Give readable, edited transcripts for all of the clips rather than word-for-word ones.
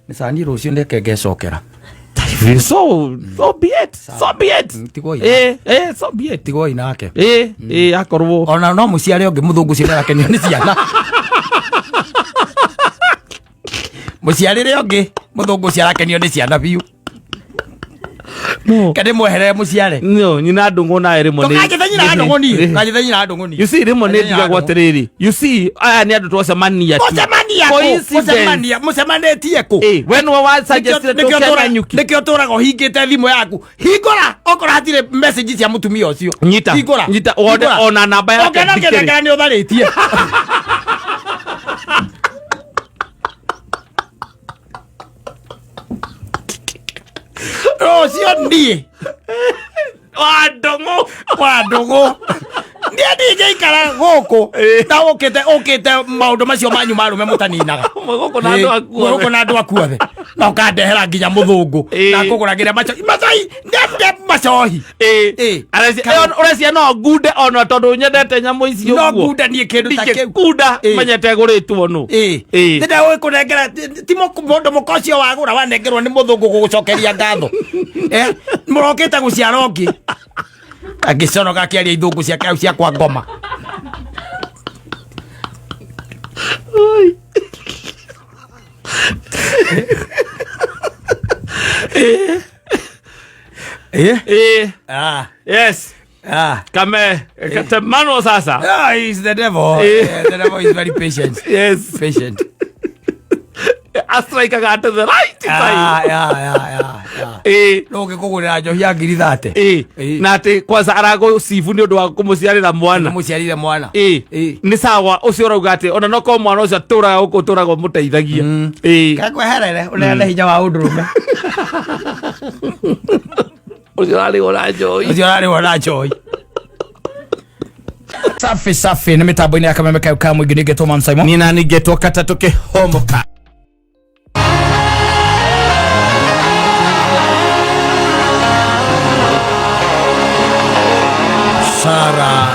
Ni sani rucio ndeke ngecokera. So be it. So be it. So be it. Tigoi nake. Akorwo. Ona no muciare onge muthungu ciana akenio ni ciana. Muciarire onge muthungu ciara akenio ni ciana biu. No. Kade mwehere muciare. No, nyina ndungu na ere mone. Kaje ndunguni. Kaje ndunguni. You see remone diga gwatereri. You see aya ni andu twacemania tu. Mucemania mucemanĩtie ku. When wa suggested to kena nyuki. Nikio turaga hingite thimu yaku. Hingora okora hatire message cia mutumia ucio. Nyita ona namba yake. Okena ni utharitie. Rocio ndie. Wadongo. Ndia ndikara goko. Na okete maundu macio manyu marume mutaninaga. Goko na andu akuothe. Na ukandehera nginya muthungu. Na kuguragira macoi. Ndende macohi. Urecia no gude ona tondu nyendete nyamu icio guo. No gude nie kindu ta kiu. Guda menyete guritwo nu. Ndenda we kunengera timo mundu mukocio wagura wanengerwo ni muthungu gugucokeria ngatho. Murokete guciara ongi. Agiconoga kiaria ithungu ciake au cia kwa ngoma. Yes. Kame katemano sasa. He's the devil. The devil is very patient. Yes. Patient. Strike got to the right side. No ngikugurira njohi ya ngiri 30. Na ati kwanza arago sifu ni undu wa kumuciarira mwana. Kumuciarira mwana. Ni sawa ucio urauga ati ona no ko mwana ucio turaga guku turago muteithagia. Gakweherere unene hinya wa undurume. Ucio ari wona joy. Safi ni mitambo ine akamemeka ukamu ingine getoma Simon. Ni nani getoka tatoke homoka. Sarah,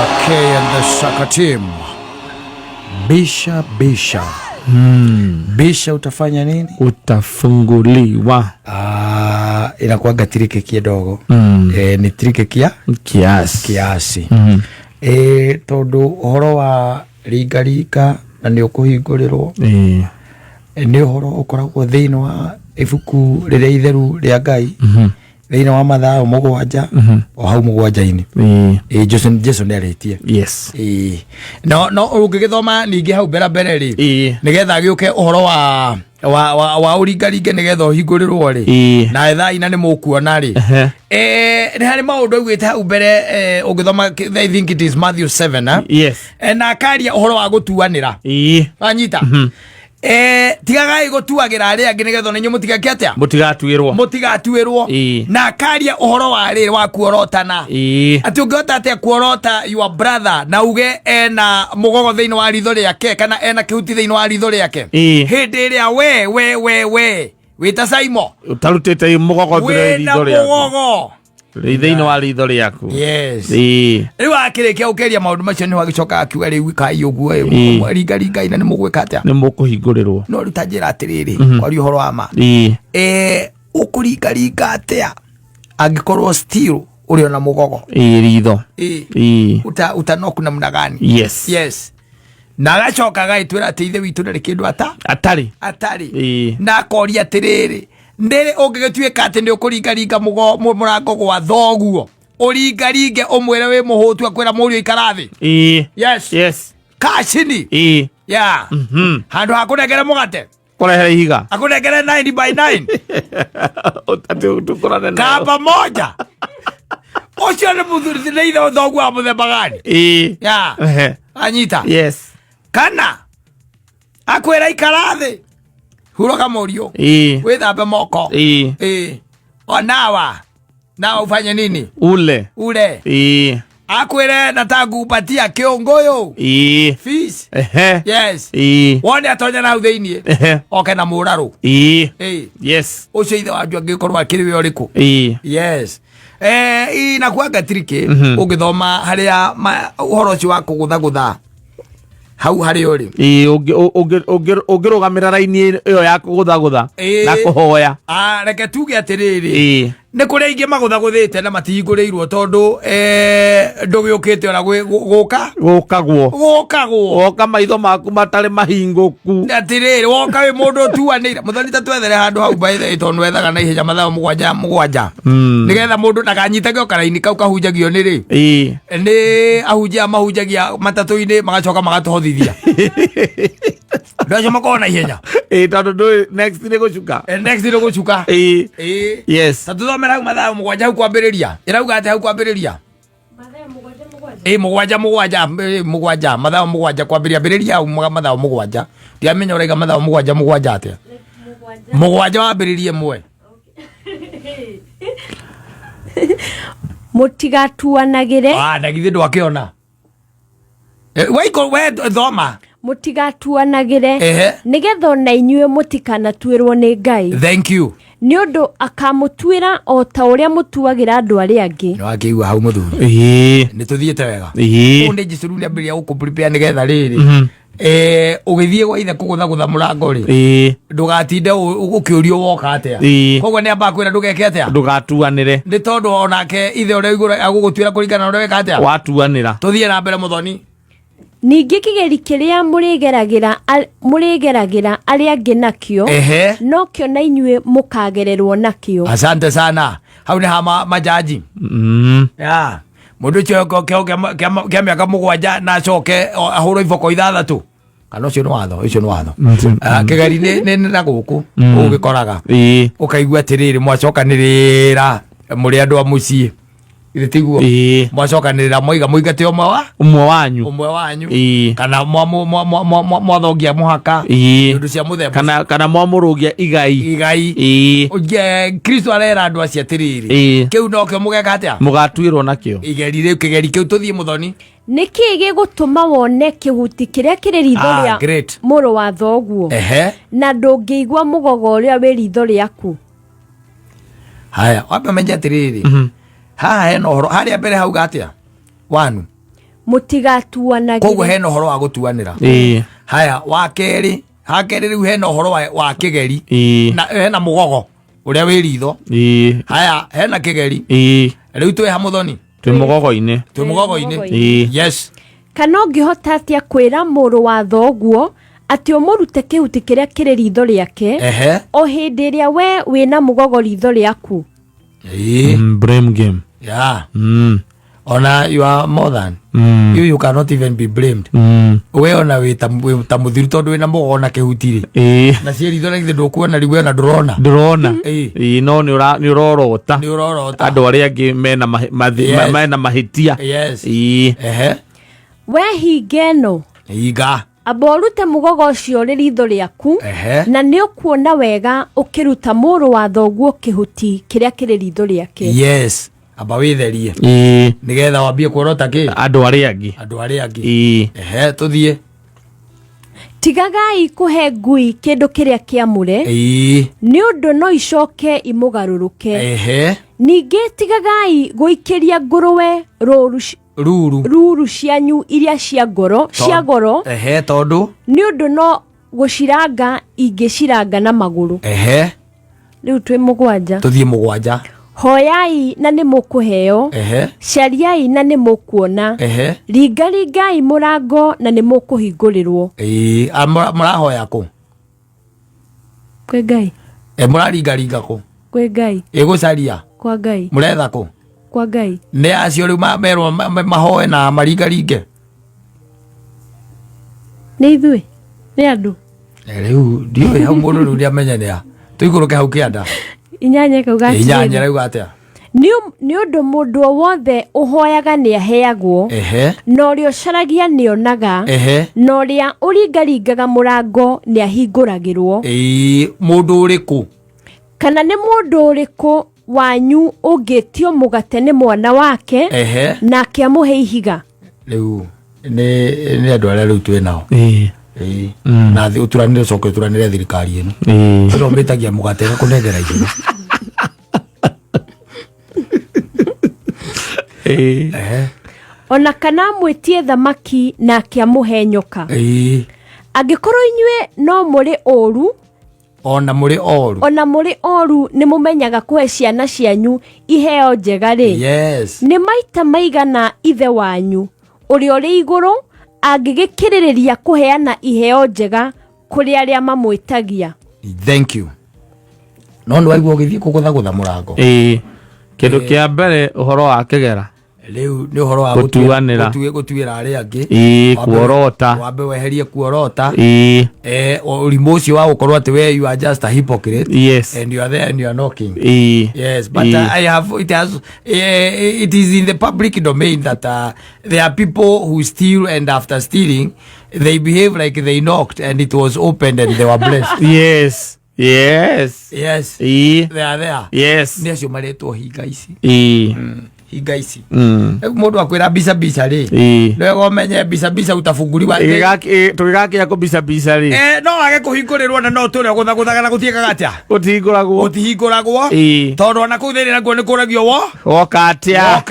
okay, and the soccer team. Bisha. Bisha utafanya nini? Utafunguliwa. Inakuwaga trike kidogo. Ni trike kiasi. Tondu uhoro wa riga na ni ukuhingurirwo. Ni uhoro ukoragwo thiini wa ibuku riria itheru ria Ngai. Thiini wa mathaa 7 o hau 7-ini. Jason nĩarĩtie. Yes. No ũngĩgĩthoma ningĩ hau mbere rĩ. Nĩgetha gĩũke ũhoro wa ũringaringe nĩgetha ũhingũrĩrwo rĩ. Na thaa 4 nĩ mũkuona rĩ. Nĩ harĩ maũndũ augĩte hau mbere ũngĩthoma I think it is Matthew 7. Yes. Na akaria ũhoro wa gũtuanĩra. Wanyita. Tigagai gutuagira ari angi nigetho ninyu mutigake atia mutigatuirwo na akaria uhoro wa riri wa kuorotana ati ungihota atia kuorota your brother na uge ena mugogo thiini wa ritho riake kana ena kihuti thiini wa ritho riake hindi ria we wita Simon utarutite mugogo ritho riake thiini wa ritho riaku. Yes. Riu akirikia ukeria maundu macio ni wagicoka akiuga riu kai uguo ringa ina ni mugwika atia ni mukuhingurirwo no rutajira atiriri kwari uhoro wa ma ukuringa atia angikorwo still uri ona mugogo ritho utanoku na muna gani? Yes. Na agacoka gaitwira ati ithe witu ndari kindu atari na akoria atiriri ndere ungigituika ati ndi ukuringa murango gwa thoguo uringaringe umwire wi muhutu akwira murio ikarathi. Yes. Kashini. Yeah. Handu hakunengere mugate kurehere ihiga akunengere 9x9 utatu tukorane na kaba moja ocio ni muthuri thiithe thoguo wa muthemba gani? Yeah. Anyita. Yes. Kana akwira ikarathi huroka morio withambe moko onawa na ufanye nini ule akwire natakupatia kiongoyo fish. Yes. Wone atonya na utheini oke na muraru. Yes. Ucio ithe wanjua ngikorwa akiri we oriku. Yes. Inakuaga trike ungithoma haria uhoro ucio wa kugutha hau hari uri ungirugamira raini iyo ya kugutha na kuhoya reke tuge atiriri ne kuri ingi magutha guthite na matihinguriirwo tondu ndugiukite ona gukagwo maitho maku matari mahinguku atiriri woka wi mundu tuanire muthoni ta twethere handu hau baithe tondu wethaga na ihenya mathaa mugwanja nigetha mundu ndakanyitage okaraini kau kahunjagio ni ni mahunjagia matatu-ini magacoka magatuhothithia ndocio makona ihenya tondu next ni gucuka yes tatuthomera hau mathaa mugwanja hau kwambiriria irauga ati hau kwambiriria mugwanja mathaa mugwanja kwambiriria hau mathaa mugwanja ndiamenya uraiga mathaa mugwanja atia mugwanja wambiririe mwe mutigatuanagire na githĩ ndwakiona we thoma mutigatuanagire nigetha ona inyuĩ mũtikanatuĩrwo nĩ Ngai. Thank you. Nĩ ũndũ akamũtuĩra o ta ũrĩa mũtuagĩra andũ arĩa angĩ. Nĩwakĩigua hau mũthuri nĩ tũthiĩte wega ũũ nĩ Jesũ rĩu nĩambĩrĩria gũkũ-prepare nĩgetha rĩrĩ ũgĩthiĩ gwa ithe kũgũthagũtha mũrango rĩ ndũgatinde ũkĩũrio woka atĩa koguo nĩambaga kwĩra ndũgeke atĩa ndũgatuanĩre nĩ tondũ onake ithe ũrĩa igũrũ agũgũtuĩra kũringana na ũrĩa weka atĩa watuanĩra. Tũthiĩ na mbere mũthoni. Ningĩ kĩgeri kĩrĩa mũrĩgeragĩra arĩa angĩ nakĩo no kĩo na inyuĩ mũkagererwo nakĩo. Asante sana. Hau nĩ ha majaji mũndũ ũcio kĩa mĩaka mũgwanja na acoke ahũrwo iboko 6 kana ũcio nĩ watho kĩgeri nĩ na gũkũ ũgĩkoraga ũkaigua atĩrĩrĩ mwacokanĩrĩra mũrĩ andũ a mũciĩ tiguo mwacokanĩrĩra mũigate ũmwe wanyu kana mwathongia mũhaka ũndũ cia mũthemba kana mwamũrũgia igai Kristo arera andũ acio atĩrĩrĩ kĩu nokĩo mũgeka atĩa mũgatuĩrwo nakĩo kĩgeri kĩu tũthiĩ mũthoni. Nĩ kĩĩ gĩgũtũma wone kĩhuti kĩrĩa kĩrĩ ritho rĩa mũrũ wa thoguo na ndũngĩigua mũgogo ũrĩa wĩ ritho rĩaku? Haya wambe menye atĩrĩrĩ haha hena ũhoro harĩa mbere hau gatia wanu mũtigatuanagire koguo hena ũhoro wa gũtuanĩra. Haya wa kerĩ rĩu hena ũhoro wa kĩgeri na hena mũgogo ũrĩa wĩ ritho. Haya hena kĩgeri rĩu twĩ ha mũthoni twĩ mũgogo-inĩ yes. Kana ũngĩhota atĩa kwĩra mũrũ wa thoguo atĩ ũmũrute kĩhuti kĩrĩa kĩrĩ ritho rĩake o hĩndĩ ĩrĩa we wĩna mũgogo ritho rĩaku? Blame game. Ona you are more than you cannot even be blamed. We ona we ta mũthiru tondũ wĩna mũgogo na kĩhuti rĩ na ciĩritho na githĩ ndũkuona rĩu na ndũrona no nĩ ũrorota andũ arĩa angĩ mena mahĩtia. We hinga ĩno amba ũrute mũgogo ũcio ũrĩ ritho rĩaku na nĩ ũkuona wega ũkĩruta mũrũ wa thoguo kĩhuti kĩrĩa kĩrĩ ritho rĩake. Yes. Amba wĩtherie nĩgetha wambie kuorota kĩ andũ arĩa angĩ. Tũthiĩ. Tigagai kũhe ngui kĩndũ kĩrĩa kĩamũre nĩ ũndũ no icoke imũgarũrũke. Ningĩ tigagai gũikĩria ngũrũwe ruru cianyu iria cia goro tondũ nĩ ũndũ no gũciranga ingĩciranga na magũrũ. Rĩu twĩ mũgwanja. Tũthiĩ mũgwanja. Hoyai na nĩ mũkũheo, cariai na nĩ mũkuona, ringaringai mũrango na nĩ mũkũhingũrĩrwo. Mũrahoya kũ? Kwĩ Ngai. Mũraringaringa kũ? Kwĩ Ngai. Gũcaria? Kwa Ngai. Mũretha kũ? Kwa Ngai. Nĩ acio rĩu merwo mahoe na maringaringe? Nĩ ithuĩ? Nĩ andũ? Rĩu ndiũĩ hau mũndũ rĩu ndiamenya nĩa. Tũikũrũke hau kĩanda. Inyanya kauga inyanya rĩu atĩa? Nĩ ũndũ mũndũ o wothe ũhoyaga nĩ aheagwo, na ũrĩa ũcaragia nĩ onaga, na ũrĩa ũringaringaga mũrango nĩ ahingũragĩrwo. Mũndũ ũrĩkũ? Kana nĩ mũndũ ũrĩkũ wanyu ũngĩtio mũgate nĩ mwana wake nake amũhe ihiga? Rĩu nĩ andũ arĩa rĩu twĩ nao. Na ũturanĩre ũcoke ũturanĩre thirikari ĩno. Tondũ mbĩtagia mũgate gakũnengera ihiga. ona kana mwetie thamaki na akiamuhe nyoka angikorwo inyue no muri oru ona muri oru ni mumenyaga kuhe ciana cianyu iheo njega ri ni maita maigana ithe wanyu uri uri iguru angigikiririria kuheana iheo njega kuri aria mamwitagia. Thank you. No ndwaigua ugithii kugutha murango kindu kia mbere uhoro wa kigera riu ni uhoro wa gutuira aria angi kuorota wambe weherie kuorota urimu ucio wa gukorwo ati we you are just a hypocrite and you are there and you are knocking but I have it is in the public domain that there are people who steal and after stealing they behave like they knocked and it was opened and they were blessed. Yes. They are there. Ni acio maretwo hinga ici hinga ici mundu akwira bisa ri no menye bisa utafunguriwa tugigakia ko bisa ri no age kuhingurirwo na no turi guthaga na gutiekaga atia utihinguragwo tondu ona ku thiri naguo ni kuragio woka atia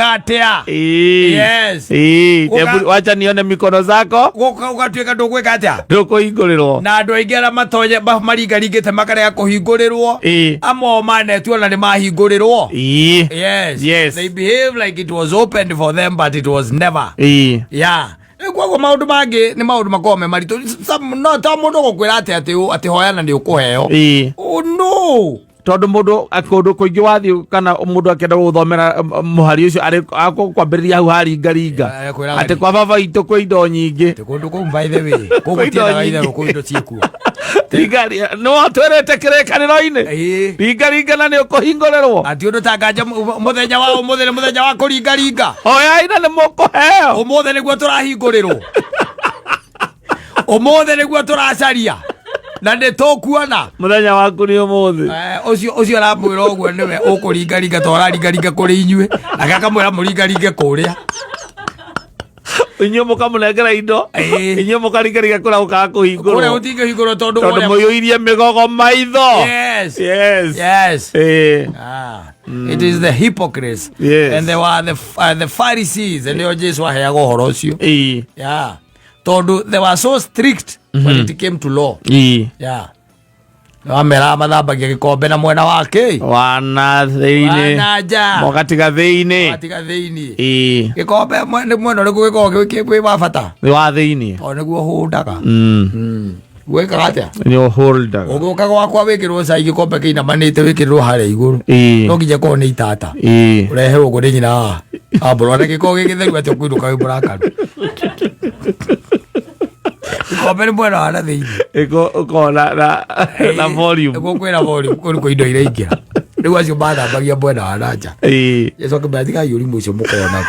wacha nione mikono zako ugatuika ndugwika atia ndukuhingurirwo na andu aingi ara matonye maringaringite makarega kuhingurirwo amo manetwo na ni mahingurirwo they behave like it was opened for them but it was never. Kwa maundu mangi ni maundu makome maritu no ta mundu gukwira ati hoyana ni ukuheo no tondu mundu akundu kuingi wathi kana mundu akenda guthomera muhari ucio ari akwambiriria hau haringaringa ati kwa baba itu kwa indo nyingi kundu ku by the way kugutina ithe ku indo cieku tigari no twerete kirekaniro-ini ringaringa na ni ukuhingurerwo ati undu tanganja muthenya wa kuringaringa oya ina ni mukuheo umuthe niguo turahingurirwo umuthe niguo turacaria na ndi tukuona muthenya waku ni umuthi ucio aramwira uguo niwe ukuringaringa toraringaringa kuri inyue agakamwira muringaringe kuria inyo mukamunengera indo inyo mukaringaringa kura ukaga kuhingurwo kura utingihingurwo tondu muyuirie migogo maitho it is the hypocrites and they were the Pharisees and they just waheaga uhoro ucio tondu they were so strict when it came to law amera mathambagia gikombe na mwena wake wana thiini mogatiga thiini gikombe mwena uriku gikombe kwi wa bata ni wa thiini o niguo hundaga gweka atia ni holdaga ugoka gwakwa wikirwo cai gikombe kiinamanite wikirwo haria iguru no nginya ko ni itata ureherwo guri nyina aboro na giko gigitheru ati ukwiruka wi burakaru kombe ni mwena wa thiini iko na volume iko kwina volume ko indo iraingira riu acio mathambagia mwena wa nanja yeso kibatiga yuri mucio mukona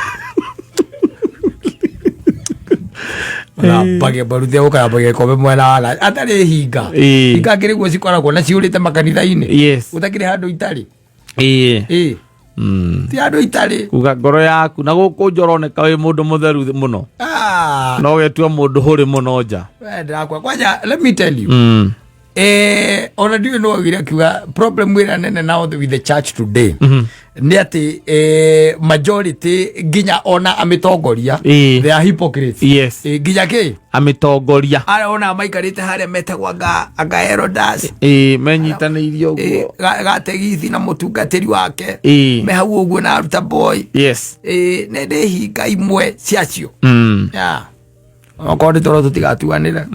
bage baruthe ukaya kombe mwena wa nanja atari hinga ngiri guo cikoragwo na ciurite makanitha-ini utakire handu itari ti andu itari kuga ngoro yaku na guku njoroneka wi mundu mutheru muno no wetua mundu huri muno nja ndakwa kwanja let me tell you ona ndio no gira kiuga problem wira nene now with the church today ni ati majority ginya ona amitongoria they are hypocrites ginya ke amitongoria ara ona maikarite haria metagwa anga Herodas menyitanirio uguo gategithi na mutungatiri wake me hau uguo na aruta boy ne de hinga imwe ciacio okorwo toro tutigatuanire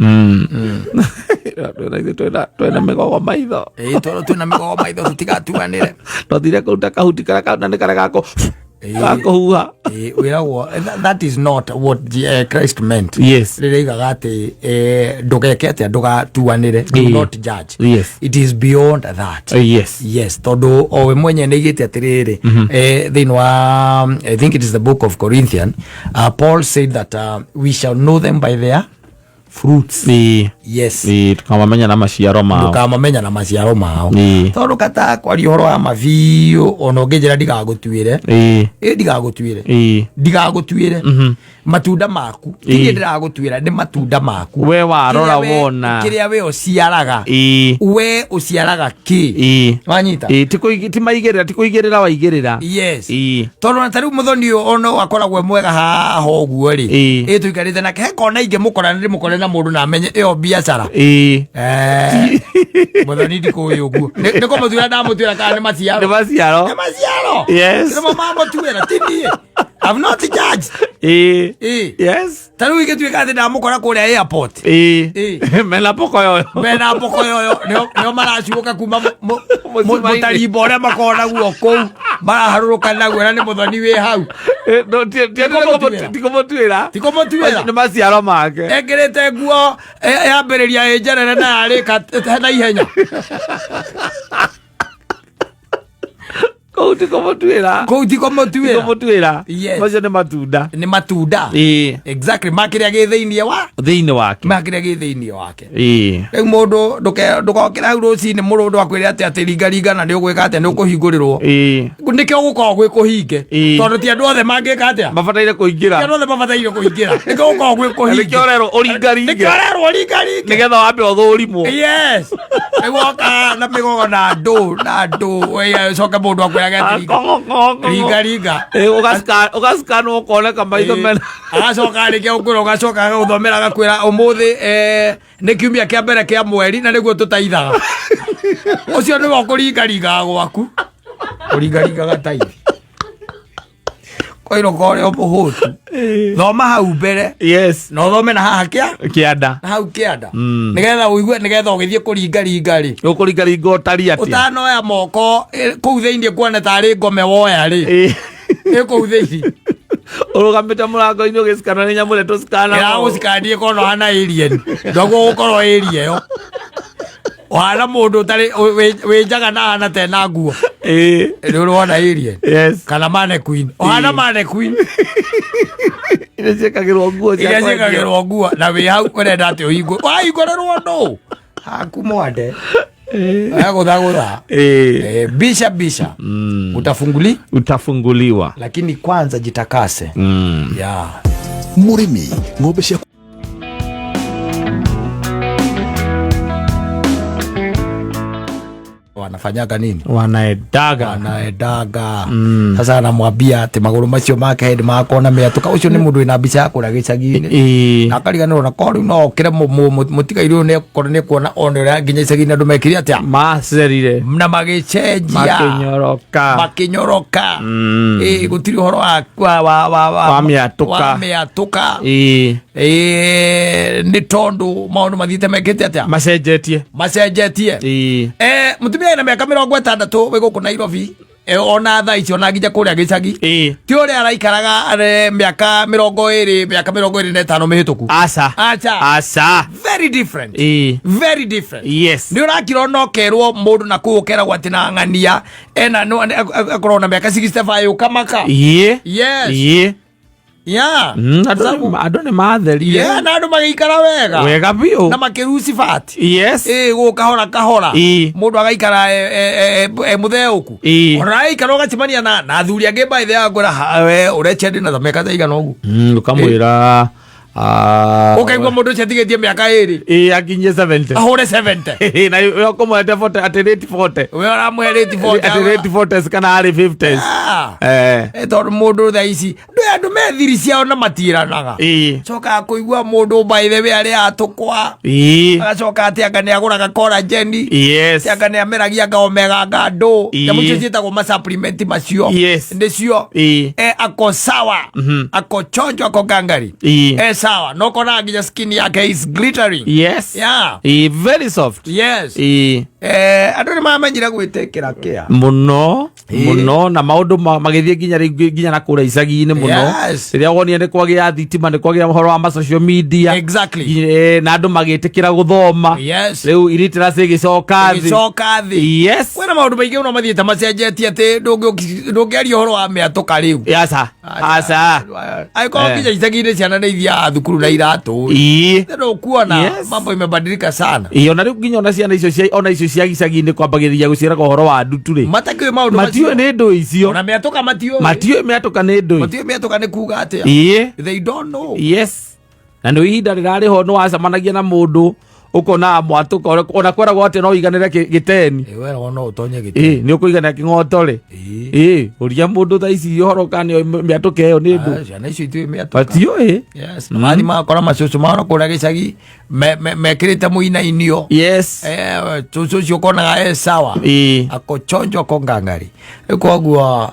twena migogo maitho toro twena migogo maitho tutigatuanire tothire kuruta kahuti karia na nä gako gakuhuha wiragwo that is not what Christ meant rä igaga atä ndågeke atä ndågatuanire do not judge it is beyond that tondå o we mwenye nä igä te atä rä rä thä wa I think it is the book of Corinthian Paul said that we shall know them by their fruits tukamamenya na maciaro mao tondu kata kwari horo wa maviu ono ngejera ndigagutuire matunda maku kiri ndiragutuira ni matunda maku we warora wona kiria we uciaraga we uciaraga ki wanyita timaigirira tikuigirira waigirira yes tondu na tariu muthoni ono wakoragwe mwega haha uguo ri tuikarite nake hekona inge mukore na mundu na amenye iyo biacara muthoni ndikuyu uguo niko mutuira ndamutwira kana ni maciaro yes kama mama tuwera tini I've not judged. Yes. Taru ike tuwe kati ndamukora kule airport. Mena poko yoyo. Neo marashi woka kuma mutaribo ore makona guoko. Mara haruruka na gwera ni muthoni we hau. Tiko motuira. Ni maciaro make. Egerete nguo yambiriria enjerere na arika na ihenya. Tiko motuira. Yes. Macio ni matunda. Ni matunda. Exactly. Makiria ge thiini wake. Makiria ge thiini wake. Rĩu mũndũ ndũkokĩra hau rũcinĩ mũndũ akwĩre atĩ ringa na nĩ ũgwĩka atĩa nĩ ũkũhingũrĩrwo. Nĩkĩo gũkorwo gwĩ kũhinge. Tondũ ti andũ othe mangĩka atĩa. Mabataire kũingĩra. Ti andũ othe mabataire kũingĩra. Nĩkĩo gũkorwo gwĩ kũhinge. Nĩkĩo rero ũringaringe. Nĩgetha wambe ũthũrimwo. Yes. Nĩguoka na mĩgogo na ndũ. We coke mũndũ akwĩra ringa ugaskanwo ukoneka maitho mena agacoka arĩkia gũkwĩra ũgacoka agagũthomera agakwĩra ũmũthĩ nĩ kiumia kĩa mbere kĩa mweri na nĩguo tũtaithaga ũcio nĩwe ũkũringaringaga gwaku ũringaringaga taithi koiro kore mũhũtu thoma hau mbere yes no thome na haha kĩanda na hau kĩanda nĩgetha ũigue nĩgetha ũgĩthiĩ kũringaringa rĩ ũkũringaringa ũtari atĩa ũtanoya moko kũu thĩinĩ kuona tarĩ ngome woya rĩ kũu thĩinĩ ũrũgamĩte mũrango-inĩ ũgĩcikana nĩ nyamũ ĩrĩa tũcikana gũcikanie kono hana alien ndoguo gũkorwo area ĩyo wahana mũndũ ũtarĩ wĩnjaga na hana tena nguo nĩ ũrona alien kana mannequin wahana mannequin iria ciĩkagĩrwo nguo na wĩ hau ũrenda atĩ wahingũrĩrwo ndũ haku mwande gũthagũtha bisha utafunguliwa lakini kwanza jitakase Murimi ng'ombe cia wanafanyaga nini? Wanaedaga. Sasa anamwambia ati maguru macio make hendi makona miatuka ucio ni mundu ina mbica yakura gicagi-ini na akariganirwo na kori no okire mutigairwo ne korone kuona onera nginya icagi-ini andu mekiri atia macerire na magicenjia makinyoroka gutiri horo wa miatuka ni tondu maundu mathiite mekite atia macenjetie mutumia ina miaka 60 we guku Nairobi ona tha icio na nginya kuria gicagi ti uria araikaraga miaka 25 mihituku aca very different yes ni urakira no kerwo mundu na kuukera gwati na ng'ania ena no akorona miaka 65 ukamaka yes andu ni matherire na andu magikara wega biu na makiruci fat guka kahora mundu agaikara mutheuku oraikara ugacimania na athuri angi by the agora we urechendi na meka taigana ugu ukamwira ukaigua mundu cetigetie miaka 2 akinye 70 ahore 70 na yo como ate 40 at rate 40 we aramwe rate 40 at rate 40 kana ari 50s tor mundu tha ici andu methiri ciao na matiranaga coka kuigua mundu by the way ari atukwa agacoka ati anga ni aguraga collagen anga ni ameragia ga omega ngando yamu cietagwo ma supplement macio ndicio ako sawa ako chonjo ako gangari sawa no kona nginya skin yake is glittering very soft andu ni mamenyire gwitekera kia muno na maundu magithie nginya na kura icagi-ini muno riria wonia ni kwagia thitima ni kwagia mohoro wa social media na andu magitikira guthoma riu illiteracy gicoka thi wena maundu maingi uno mathiite macenjetie ati ndungiaria uhoro wa miatuka riu aca aiko nginya icagi-ini ciana ni ithia thukuru na iratu ndio kuona mambo imebadilika sana ona riu nginya ona ciana icio cia gicagi-ini kwambagiriria guciara uhoro wa ndutu ri matakio maundu matio nä ndå icio ona mĩatũka matio mä atåka nä ndå matio mĩatũka nĩ kuga atĩa they don't know. Yes, na nä ihinda rä rarä ho nä wacemanagia na må ndå ukona mwatũka ona kweragwo atä no iganä re gä teni no ũtonye gĩteni nä å kå iganä kä ng'otore å ria må ndå tha ici horo kana mä atũka ä yo nä ndå ciana icio itiũĩ mĩatũka matio mathi makora macũcũ mao kũrĩa gĩcagi mekĩrĩte mũinainio cũcũ ũcio ũkonaga sawa akochonjwa ko ngangari rĩu koguo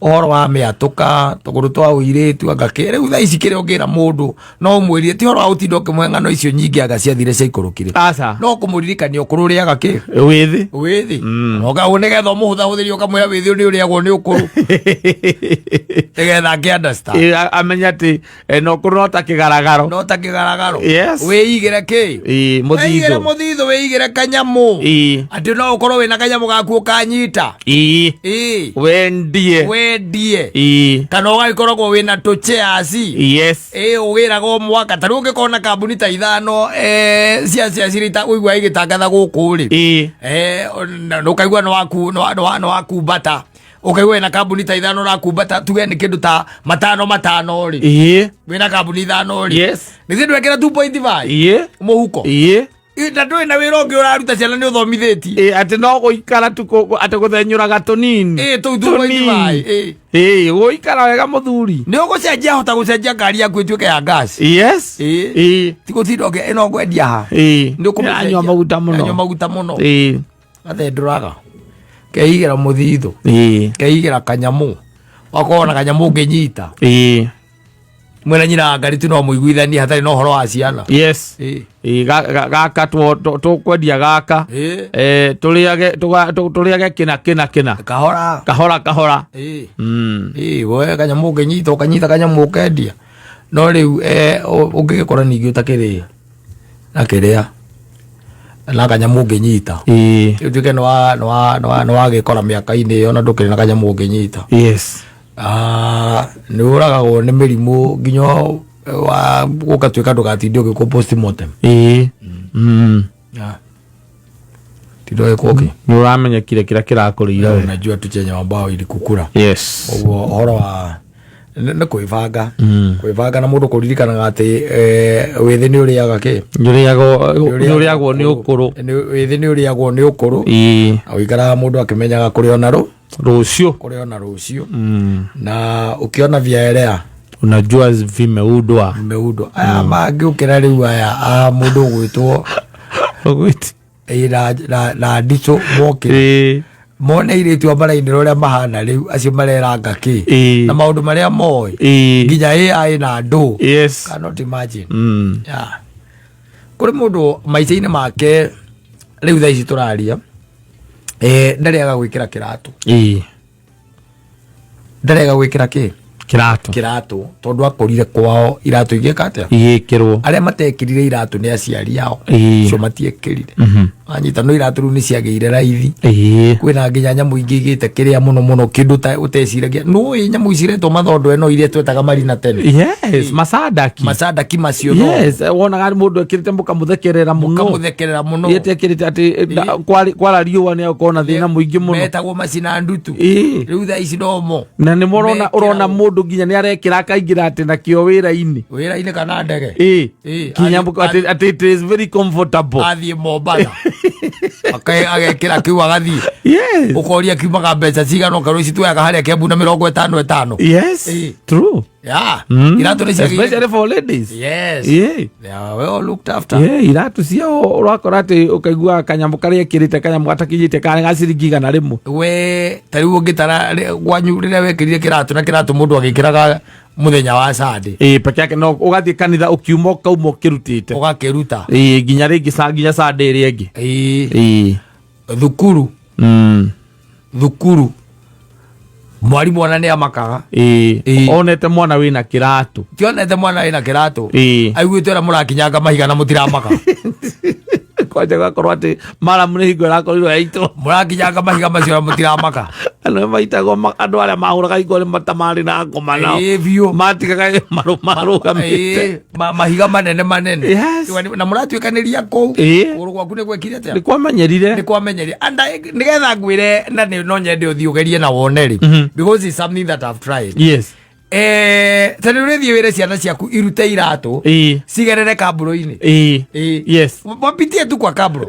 ohoro wa mĩatũka tũgũrũ twa ũirĩtu angakĩ rĩu thaa ici kĩrĩa ũngĩra mũndũ no ũmwĩrie ti horo wa gũtinda ũkĩmũhe ng'ano icio nyingĩ anga ciathire cia ikũrũkire no kũmũririkania ũkũrũ ũrĩaga kĩ wĩthĩ nogaũ nĩgetha ũmũhũthahũthĩrie ũkamwĩra wĩthĩ nĩ ũrĩagwo nĩ ũkũrũ nĩgetha akĩ understand amenya atĩ no ũkũrũ no ta kĩgaragaro wĩigĩre kĩ mũthithũ wĩigĩre kanyamũ atĩ no ũkorwo wĩna kanyamũ gaku ũkanyita wendie kana ũgagĩkoragwo wĩna tũcheasi ũgĩraga mwaka tarĩ ũngĩkorwo kambuni ta ithano cia cirita ũigua igĩtangatha gũkũ rĩ ũkaigua nĩ wakumbata ũkaigua wĩna kambuni ta ithano ũrakumbata tuge nĩ kĩndũ ta matano rĩ wĩna kambuni ithano rĩ nĩthĩ ndwekĩra 2.5 mũhuko na ndũĩ na wĩra ũngĩ ũraruta ciana nĩ ũthomithĩtie atĩ no gũikara tu atĩ gũthenyũraga tũnini gũikara wega mũthuri nĩ ũgũcenjia hota gũcenjia ngari yaku ĩtuĩke ya ngasi ti gũtinda ĩno ngwendia ha anyua maguta mũno athendũraga keigĩra mũthithũ keigĩra kanyamũ wakorwo na kanyamũ ũngĩnyita mwena nyina wa ngari tu no mũiguithanie hatarĩ na ũhoro wa ciana gaka tũkwendia gaka tũrĩage kĩna kahora woe kanyamũ ũngĩnyita ũkanyita kanyamũ ũkendia no rĩu ũngĩgĩkora ningĩ ũtakĩrĩa nakĩrĩa na kanyamũ ũngĩnyita rĩu tuĩke nĩ wagĩkora mĩaka-inĩ ĩyo na ndũkĩrĩ na kanyamũ ũngĩnyita nĩ ũragagwo nĩ mĩrimũ nginya ũgatuĩka ndũgatinde ũgĩkwo postmortem tindo ĩkwoki nĩ ũramenyekire kĩrĩa kĩrakũrĩire najua tuchenye ambao ilikukura ũguo ũhoro wa nĩ kwĩbanga na mũndũ kũririkanaga atĩ wĩthĩ nĩ ũrĩaga kĩ nĩ ũrĩagwo nĩ ũkũrũ wĩthĩ nĩ ũrĩagwo nĩ ũkũrũ ũikaraga mũndũ akĩmenyaga kũrĩ ona rũciũ na ukiona vyaelea unajua vimeudwa aya mangĩ ũkĩra rĩu aya mũndũ ũgwĩtwo na ndicũ mokĩre mone irĩtu ambara-inĩ ũrĩa mahana rĩu acio mareranga kĩ na maũndũ marĩa moĩ nginya AI na ndũ cannot imagine kũrĩ mũndũ maica-inĩ make rĩu thaa ici tũraria ndarĩaga gwĩkĩra kĩratũ ndarĩaga gwĩkĩra kĩ kiratũ tondu akorire kwao iratũ igĩka atĩa igĩkĩrwo arĩa matekĩrire iratũ nĩ aciari ao cio matiekĩrire anyita no iratũ rĩu nĩ ciagĩire raithi kwĩna nginya nyamũ ingĩ igĩte kĩrĩa mũno kĩndũ ũteciragia nũĩ nyamũ iciretwo mathondo eno iria twetaga marina tene macandaki macio wonaga mũndũ ekĩrĩte mũkamũthekerera mũno yetekĩrĩte atĩ kwara riũa nĩ agũkorwo na thĩna mũingĩ mũno metagwo macina ndutu rĩu thaa ici nomo na nĩ ũrona mũndũ nginya nĩ arekĩra akaingĩra atĩ nakĩo wĩra-inĩ kana ndege nginya atĩ it is very comfortable athiĩ Mombatha agekĩra kĩu agathiĩ ũkoria kiumaga mbeca cigana ũkarũ ici tuoyaga harĩa Kiambu na 50 true iratũ nĩ especially for ladies they are well looked after iratũ ciao ũrakora atĩ ũkaigua kanyamũ karĩa ekĩrĩte kanyamũ gatakinyĩte ga ciringi 100 we tarĩu ũngĩtara gwanyu rĩrĩa wekĩrire kĩratũ na kĩratũ mũndũ agĩkĩraga muthenya wa Sunday peke yake no ũgathiĩ kanitha ũkiuma ũkauma ũkĩrutĩte ũgakĩruta nginya rĩngĩ nginya Sunday ĩrĩa ĩngĩ thukuru mwarimũ ona nĩ amakaga onete mwana wĩna kĩratũ tionete mwana wĩna kĩratũ aiguĩte ũrĩa mũrakinyanga mahiga na mũtiramaka kwanja gakorwo atĩ maramu nĩ hingo ĩrakorirwo yaitũ mũrakinyanga mahiga macio na mũtiramaka ano maitago andu aria mahuraga igore matamari na ngoma nao matigaga marugamite mahiga manene na muratuikaniria kou uru gwaku ni gwekire atia ni kwamenyerire anda nigetha ngwire na no nyende uthiugerie na woneri because it's something that I've tried. Yes. Tani urethi wire ciana ciaku irute iratu cigerere kaburo-ini. Yes. Wapitie tu kwa kaburo.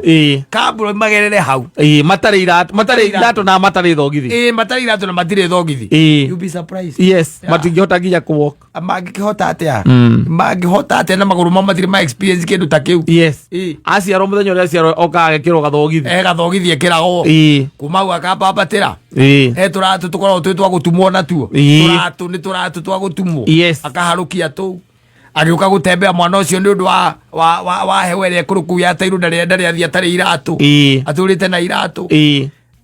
Kaburo magerere hau. Matari iratu na matari thogithi. Matari iratu na matire thogithi. You be surprised. Yes. Matingihota nginya ku walk. Mangihota atia. Mangihota atia na maguru mama matire ma experience kindu ta kiu. Yes. Aciarwo muthenya uria aciarwo oka gekirwo gathogithi. Gathogithi ekiragwo. Kuma u akapapatira. Turatu tukorwo twi twa gutumwo na tuo. Turatu ni turatu twa gutumwo. Akaharukia tu agiuka gutembea mwana ucio ni undu wa hewere kuruku ya tairu ndari athia tari iratu aturite na iratu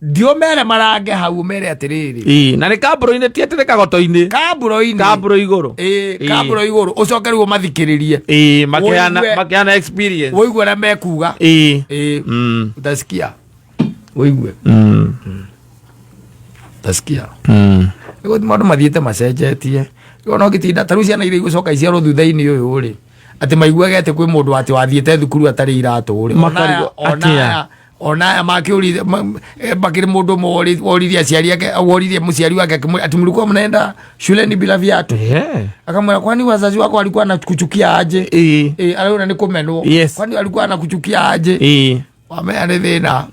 dio mere marange hau mere atiriri na ni kaburo-ini ti atire kagoto-ini kaburo iguru kaburo iguru ucoke riu mathikiririe makiana experience woigua na mekuga utasikia woigua utasikia ego maundu mathiite macenjetie no gitinda taru ciana ire gucoka iciarwo thutha-ini uyu ri ati maiguage ati kwi mundu ati wathiite thukuru atari iratu ri ona makiuri bakiri mundu woririe aciari ake woririe muciari wake ati mlikuwa mnaenda shuleni bila viatu akamwambia kwani wazazi wako walikuwa anakuchukia aje aliona ni kumenwo kwani alikuwa anakuchukia aje wamea ni thina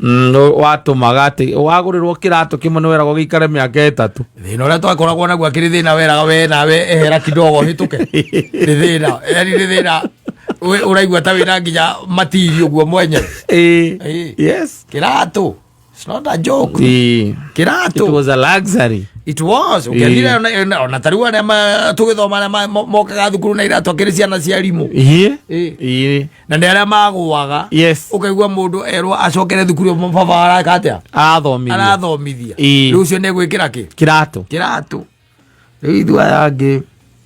watumaga ati wagurirwo kiratu kimwe ni werago gikare miaka 3 thina uria twakoragwo naguo akiri thina weraga we nawe ehera kidogo hituke ni thina yani ni thina uraigua ta wina nginya matiri uguo mwenyewe yes kiratu it's not a joke kiratu it was a luxury it was ukiathire ona tarua na tugithoma na mokaga thukuru na iratu akiri ciana cia rimu na ndi aria maguaga ukaigua mundu erwo acokere thukuru baba araka atia arathomithia riu ucio ni gwikira ki kiratu riu ithua yangi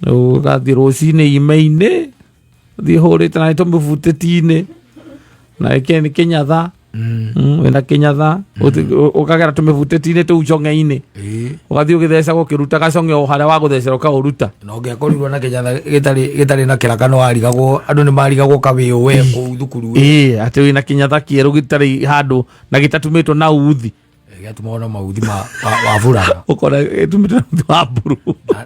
ugathi rucini ime-ini thi hurite na tumubuteti-ini na ike ni kinyatha wena kinyatha ukagera tumubuteti-ini tu chonge-ini ugathi ugithecagwo kiruta gaconge o haria wa guthecera ukauruta no ngiakorirwo na kinyatha gitari na kiraka no arigagwo andu ni marigagwo kawiu we ku thukuru ati wina kinyatha kieru gitari handu na gitatumitwo na uthi gatuma mauthi wa furaga ukora etumite wa buru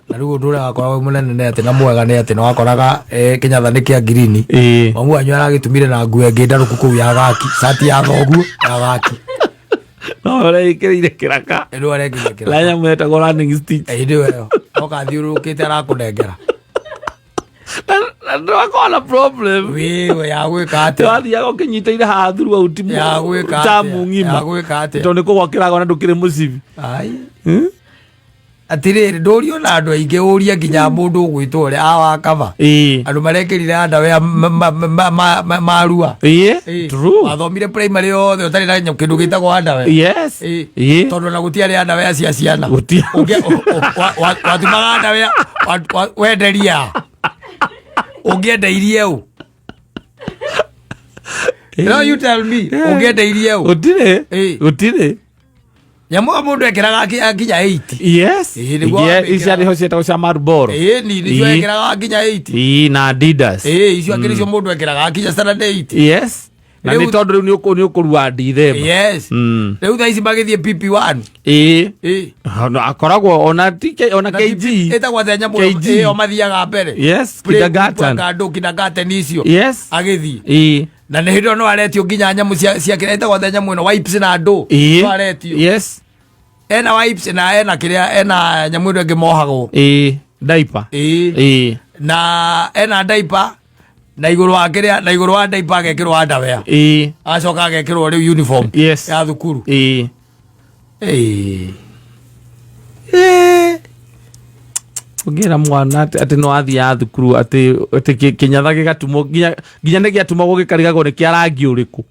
na riu ndura akora munene ne ati na mwega ne ati no akoraga kinyatha ni kia green mamu anyu aragitumire na nguo ngi ndaruku ku ya gaki sati ya thoguo ya gaki no ore ikirire kiraka ndo are ikirire kiraka lanya mweta go running stitch ndio yo oka thiurukite arakunengera ndo akona problem wewe ya gwika ati wathi yako kinyitaire ha thuru au timu ya gwika tamu ngima ya gwika ati to ni kugwakiraga na ndukire mucibi ai atiriri ndurio na andu aingi uria nginya mundu gwitwo ri awakava andu marekirire ndawe marua true wathomire primary yothe utari na kindu gitagwo ndawe tondu na gutiari ndawe acia ciana watumaga ndawe wenderia ungiendeirie u no you tell me ungiendeirie u utire nyamu mundu ekiraga akinya 8 yes icio ariho cietagwo cia Marlboro ni nicio ekiraga akinya 8 na Adidas icio akiricio mundu ekiraga akinya standard 8 yes na ni tondu riu ni ukurua ndithema riu tha ici magithie PP1 no akoragwo ona KG etagwo thenya muno o mathiaga mbere yes kindergarten icio agithie na nä hä no aretio nginya nyamu ciakiretagwo thenya mwä no wipes na ndå aretio ena wipes na ena kiria ena nyamu ä ngä mohagwo diaper na ena diaper na iguru wa kiria na iguru wa diaper agekirwo underwear acoka agekirwo riu uniform ya thukuru ngira mwana ati no athia thukuru ati kinyatha gigatumwo nginya ne giatumagwo gikarigagwo ni kia rangi uriku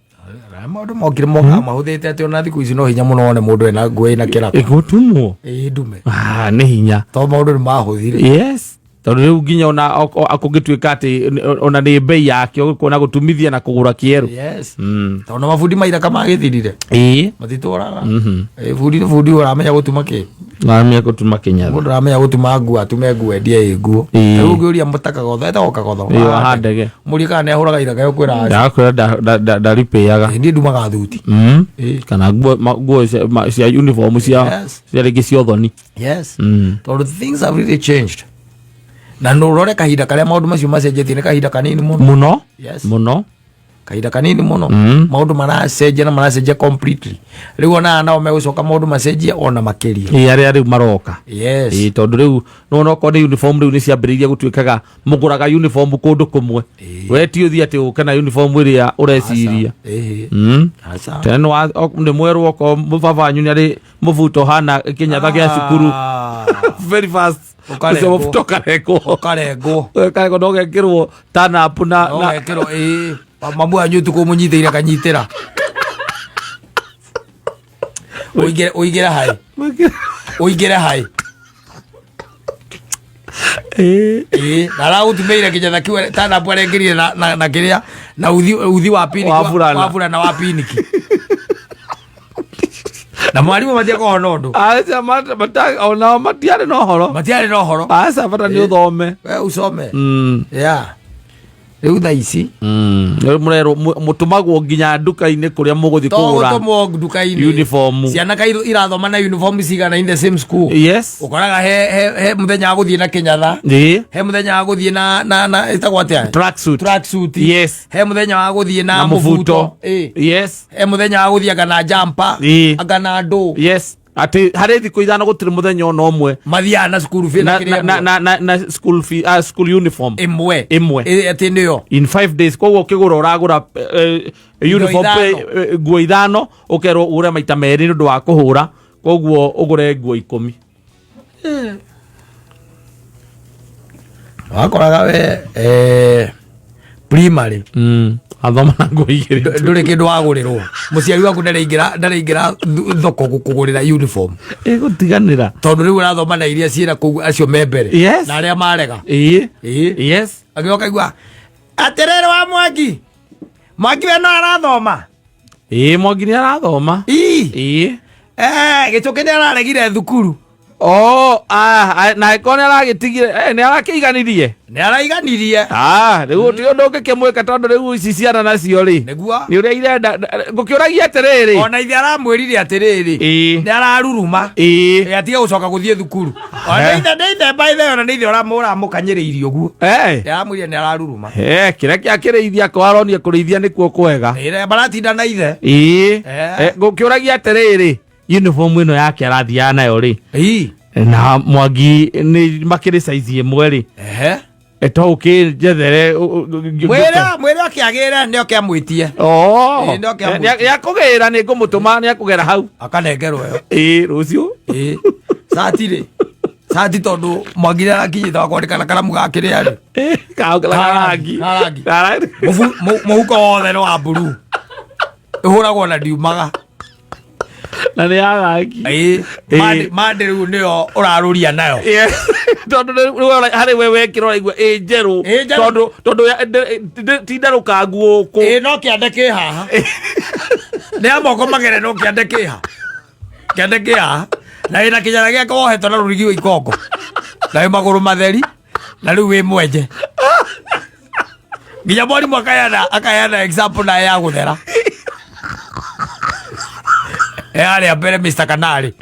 maundu mokire mahuthite ati ona thiku ici no hinya muno one mundu ena nguo ina kiraka igutumwo ndume ni hinya to maundu ni mahuthire yes tondu riu nginya ona akungituika ati ona ni bei yake ukona gutumithia na kugura kieru. Yes. Tondu mafundi maira kama githirire matitwaraga fundi uramenya gutuma ki Ngamia gutuma kinya mundu uramenya gutuma nguo atume nguo endie nguo riu ngiuria mutaka gotho eta gotho handege muri kana ne ahuraga iraga yo kwira da ripeaga ndi ndumaga thuti kana nguo cia uniform cia rigi cia thoni. Yes. Tondu things have really changed. Na nurore kahinda karia maundu macio macenjetie ni kahinda kanini muno. Yes. Muno kahinda kanini muno. Maundu maracenjia na maracenjia completely. Riu ona nao megucoka maundu macenjia ona makiria riu maroka. Yes. Tondu riu no ko ni uniform riu ni ciambiriria gutuikaga muguraga uniform kundu kumwe we ti uthi ati ukana uniform iria ureciria tena ni mweru ko mubabanyu ni ari mubuto hana kinyatha gia cukuru very fast ukarego no gekirwo tana puna no gekirwo mamu anyu tukumunyithira kanyitira uigere hai nara utumeire kinyatha kiwe tana pwa rengirire na kiria na uthi wa piniki wa na wa piniki na mwalimu matia ko honondo acha mata ona matiare no horo acha bata ni uthome we usome yeah riu tha ici murero mutumagwo nginya nduka-ini kuria muguthi kugura nduka-ini uniform ciana kairo irathoma na uniform cigana in the same school. Yes. Ukoraga he muthenya guthie na kinyatha he muthenya guthie na itagwa atia track suit. Yes. He muthenya wa guthie na mubuto. Yes. He muthenya wa guthie kana jumper agana ndo. Yes. Ati hari thiku ithano gutiri muthenya ona umwe mathia na school fee na school fee school uniform imwe ati niyo in 5 days koguo kigura uragura uniform nguo ithano ukerwo ure maita meri ndu wa kuhura koguo ugure nguo 10 wakoraga we primary athoma na nguo igiri nduri kindu wagurirwo muciari waku ndaraingira thoko kugurira uniform gutiganira tondu riu urathoma na iria ciira kugu acio membere na aria marega yes agioka igua aterere wa Mwangi we no arathoma Mwangi ni arathoma gicuki ni araregire thukuru na kone aragitigire ni arakiganirie riu ti undu ngikimwika tondu riu ici ciana nacio ri ni uria irenda ngukiuragia atiriri ona ithe aramwirire atiriri ni araruruma atiga gucoka guthie thukuru ona ithe by the ona ni ithe uramukanyiriirie uguo aramwirire ni araruruma kiria kiakirithia ko aronia kurithia nikuo kwega baratinda na ithe ngukiuragia atiriri uniform ino yake arathia nayo ri na Mwangi ni makiri size imwe ri eto ukijethere mwere akiagira ni okiamwitie ya kugira ni ngumutuma ni akugera hau akanengerwo yo rucio sati tondu Mwangi akinyita kwandikana karamu gakire ari karangi muhuko wothe no wa blue ihuragwo na ndiumaga na ni agaki mande riu nio uraruria nayo tondu hari wewe kirora igua njeru tondu tindaruka nguo no kiandeke haha ni amoko magere no kiandeke haha na ina kijana gya ko hetona rurigi wa ikongo na maguru matheri na riu wi mwenje nginya mwarimu akayana example na ya guthera aria mbere Mr. Kanari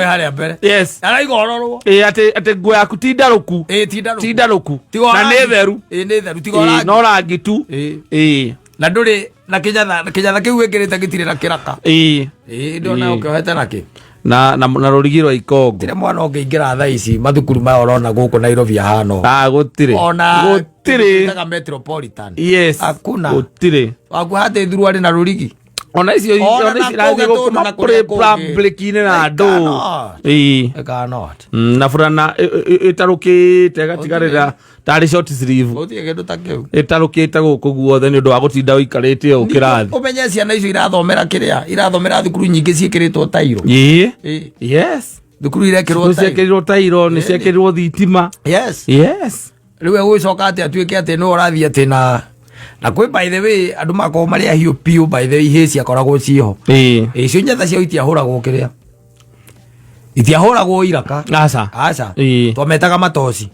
hali ya mbere yes araigororwo ati nguo yaku tindaruku na ni theru tigora no rangi tu na nduri na kinyatha kiu wikirite gitire na kiraka ndona ukihete naki na rurigi rwa ikongo tire mwana ungiingira tha ici mathukuru ma orona guku Nairobi hano gutire taka metropolitan hakuna gutire waku hate thuru ari na rurigi ona icio irathi gukuma kuri public ine na andu na furana itarukite gatigarira tari short sleeve uthie kindu ta kiu itarukite guku guothe ni undu wa gutinda uikarite o kirathi umenye ciana icio irathomera kiria irathomera thukuru nyingi ciekiritwo tairo yes thukuru irekirwo tairo ni ciekirwo thitima. Yes. Riwe gwicoka ati atuike ati no urathie ati na kwi by the way andu mako mari ahio piu by the way heci akoragwo ciho. Icio nyatha cio itiahuragwo kiria. Itiahuragwo iraka. Aca. Twametaga matoci.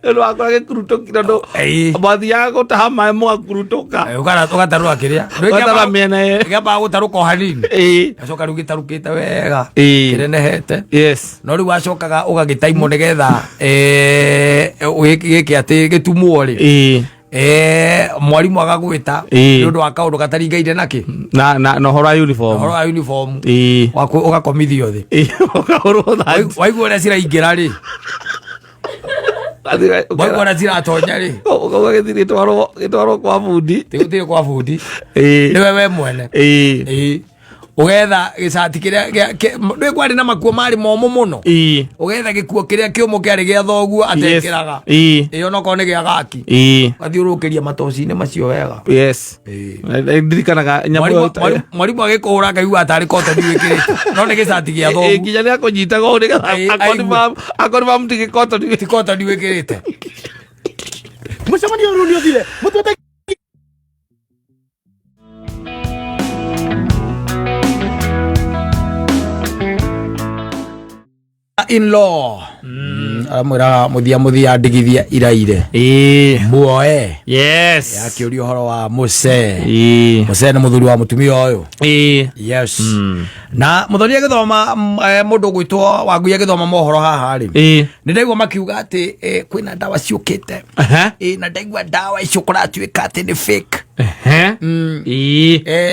Elo akora ke kurutokira ndo. Abathi yako tahama mo kurutoka. Ugatarua kiria. Ugatara mena ye. Gaba gutaruka hanini. Acoka rugitarukite wega. Kirenehete. Yes. No riu acokaga ugagitaimo nigetha ugike ati gitumo ri. Mwarimu agagwita ndu wa kaundu gataringaire naki na hora uniform ugakomithio thi waigua ria ciraingira ri waigua ria ciratonya ri gitwarwo kwa bundi tigutire kwa bundi niwe we mwene ugetha gicati kiria ndwe kwari na makuo mari momo muno ugetha gikuo kiria kiumo kiari gia thoguo atekiraga iyo no kone gia gaki athiurukiria matocine macio wega ndirikanaga mwarimu agikura kaigua atari kotoni wikirite no ni gicati gia thoguo nginya ni akunyitaga o ni akoni mti gikotoni tikotoni wikirite mucemanio runi uthire mutuete in-law amwira muthia ndigithia iraire muoe yakiuria horo wa Muce ni muthuri wa mutumia uyu yes na muthuri agithoma mundu gwitwo wangu agithoma mohoro haha ri ni ndaigua makiuga ati kwina ndawa ciukite na ndaigua ndawa icio kuratuika ati ni fake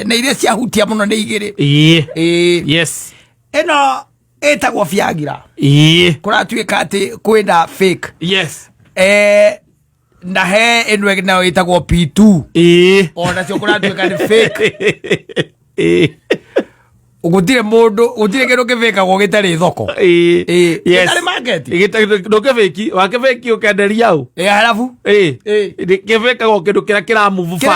na iria ciahutia muno ni igiri yes eno etagwo Viagra kuratuika ati kwenda fake na he enwe na etagwo P2 ona cio kuratuika ni fake ugutire mundu utire kindu kivekagwo gitari thoko gitari market ndo kiveki wa kiveki ukenderia u halafu kivekagwo kindu kiria kira move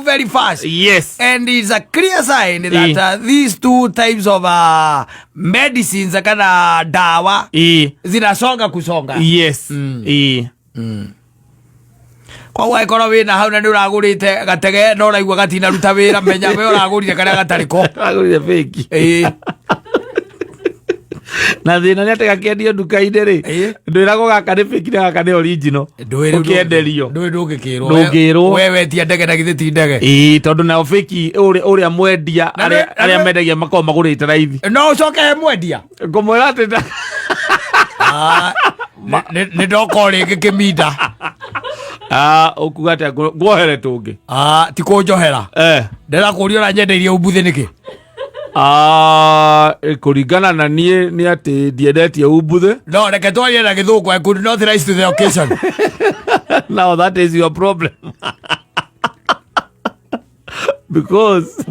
very fast yes and it's a clear sign that these two types of medicines kana dawa zinasonga kusonga kwa waikora wina hau na ni uragurite gatege no raigua gatina ruta wira menya we uragurire kana gatariko agurire feki na thina ni atega kendio nduka-ini ri ndwiragwo gaka ni feki na gaka ni original ukienderio ndugirwo wewe ti ndege na githi ti ndege tondu na feki uria mwendia aria mendagia makao magurite raithi no ucoke he mwendia ngumwira ati ni ndoko ringi kiminda ukuga ati nguohere tungi ti kunjohera ndera kuria na nyendeirie umbuthi niki kuringana na nie ni ati ndiendetie umbuthi no reke twarie na githungu I could not rise to the occasion now that is your problem because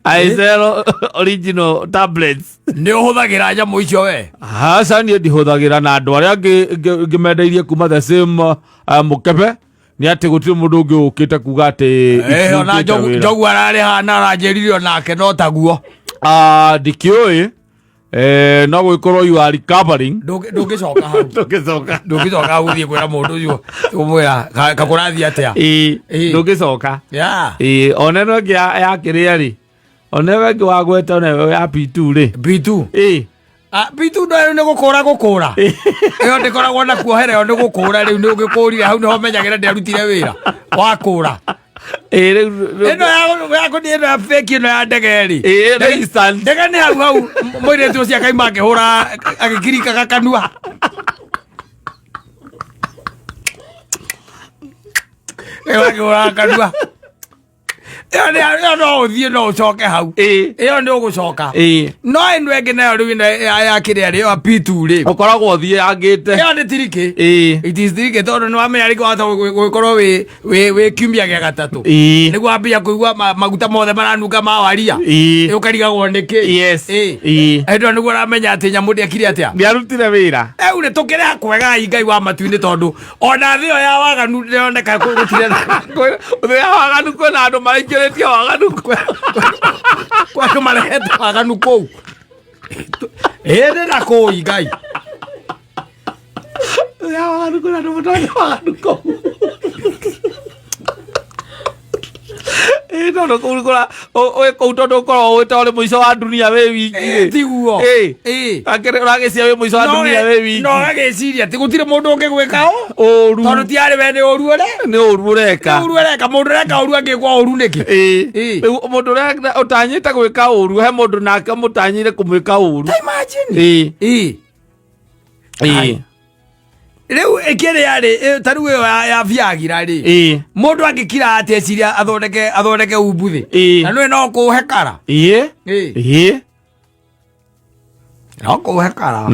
I sell original tablets ni uhuthagira nyamu icio we hasa ni ndihuthagira na andu aria ngimendeirie kuma the same mukebe ni ati gutire mundu ungi ukite kuga ati ona jogu arari hana aranjiririo nake no taguo ndikioi no gwikorwo you are recovering ndungicoka hau ndungicoka hau thie kwira mundu ucio umwira kakurathi atia ndungicoka oneno ngi yakiria ri onewe ngi wagweta onewe ya P2 ri P2 P2 ndo ni gukura iyo ndikoragwo na kuohera iyo ni gukura riu ni ugikurire hau niho menyagira ndirutire wira wakura eno yako ni eno ya fake eno ya ndegeri ndege ni hau mwire tu cia kaima akihura agikirika gakanua akihura kanua iyo no uthie no ucoke hau iyo ni ugucoka no eno engi nayo riu ya kiria ri ya P2 ri ukoragwo thie angite iyo ni tiriki it is tiriki tondu ni wamenya riko hata gukorwo we kiumia gia gatatu niguo ambia kuigua maguta mothe maranunga ma waria ukarigagwo niki endo niguo ramenya ati nyamu ndiakire atia ndiarutire wira uri tukire hakwega Ngai wa matuini tondu ona thio ya waganu ndioneka gutire thio ya waganu kwena andu maraingiritie waganu kwa kama leta waganu kou ene na koi ngai ya waganu kuna ndo mutone waganu kou no kula oe koutondo koro oe tole muico wa dunia we wiki tiguo akere urageciria we muico wa dunia we wiki no ageciria ti gutire mundu ungi gwika oru tondu tiari we ni oru ore ni oru ureka mundu reka oru angikwa oru niki mundu reka utanyite gwika oru he mundu nake mutanyire kumwika oru imagine Reu ekere yari taru ya viagira ri mundu angikira ateciria athondeke umbuthi na no kuhekara no kuhekara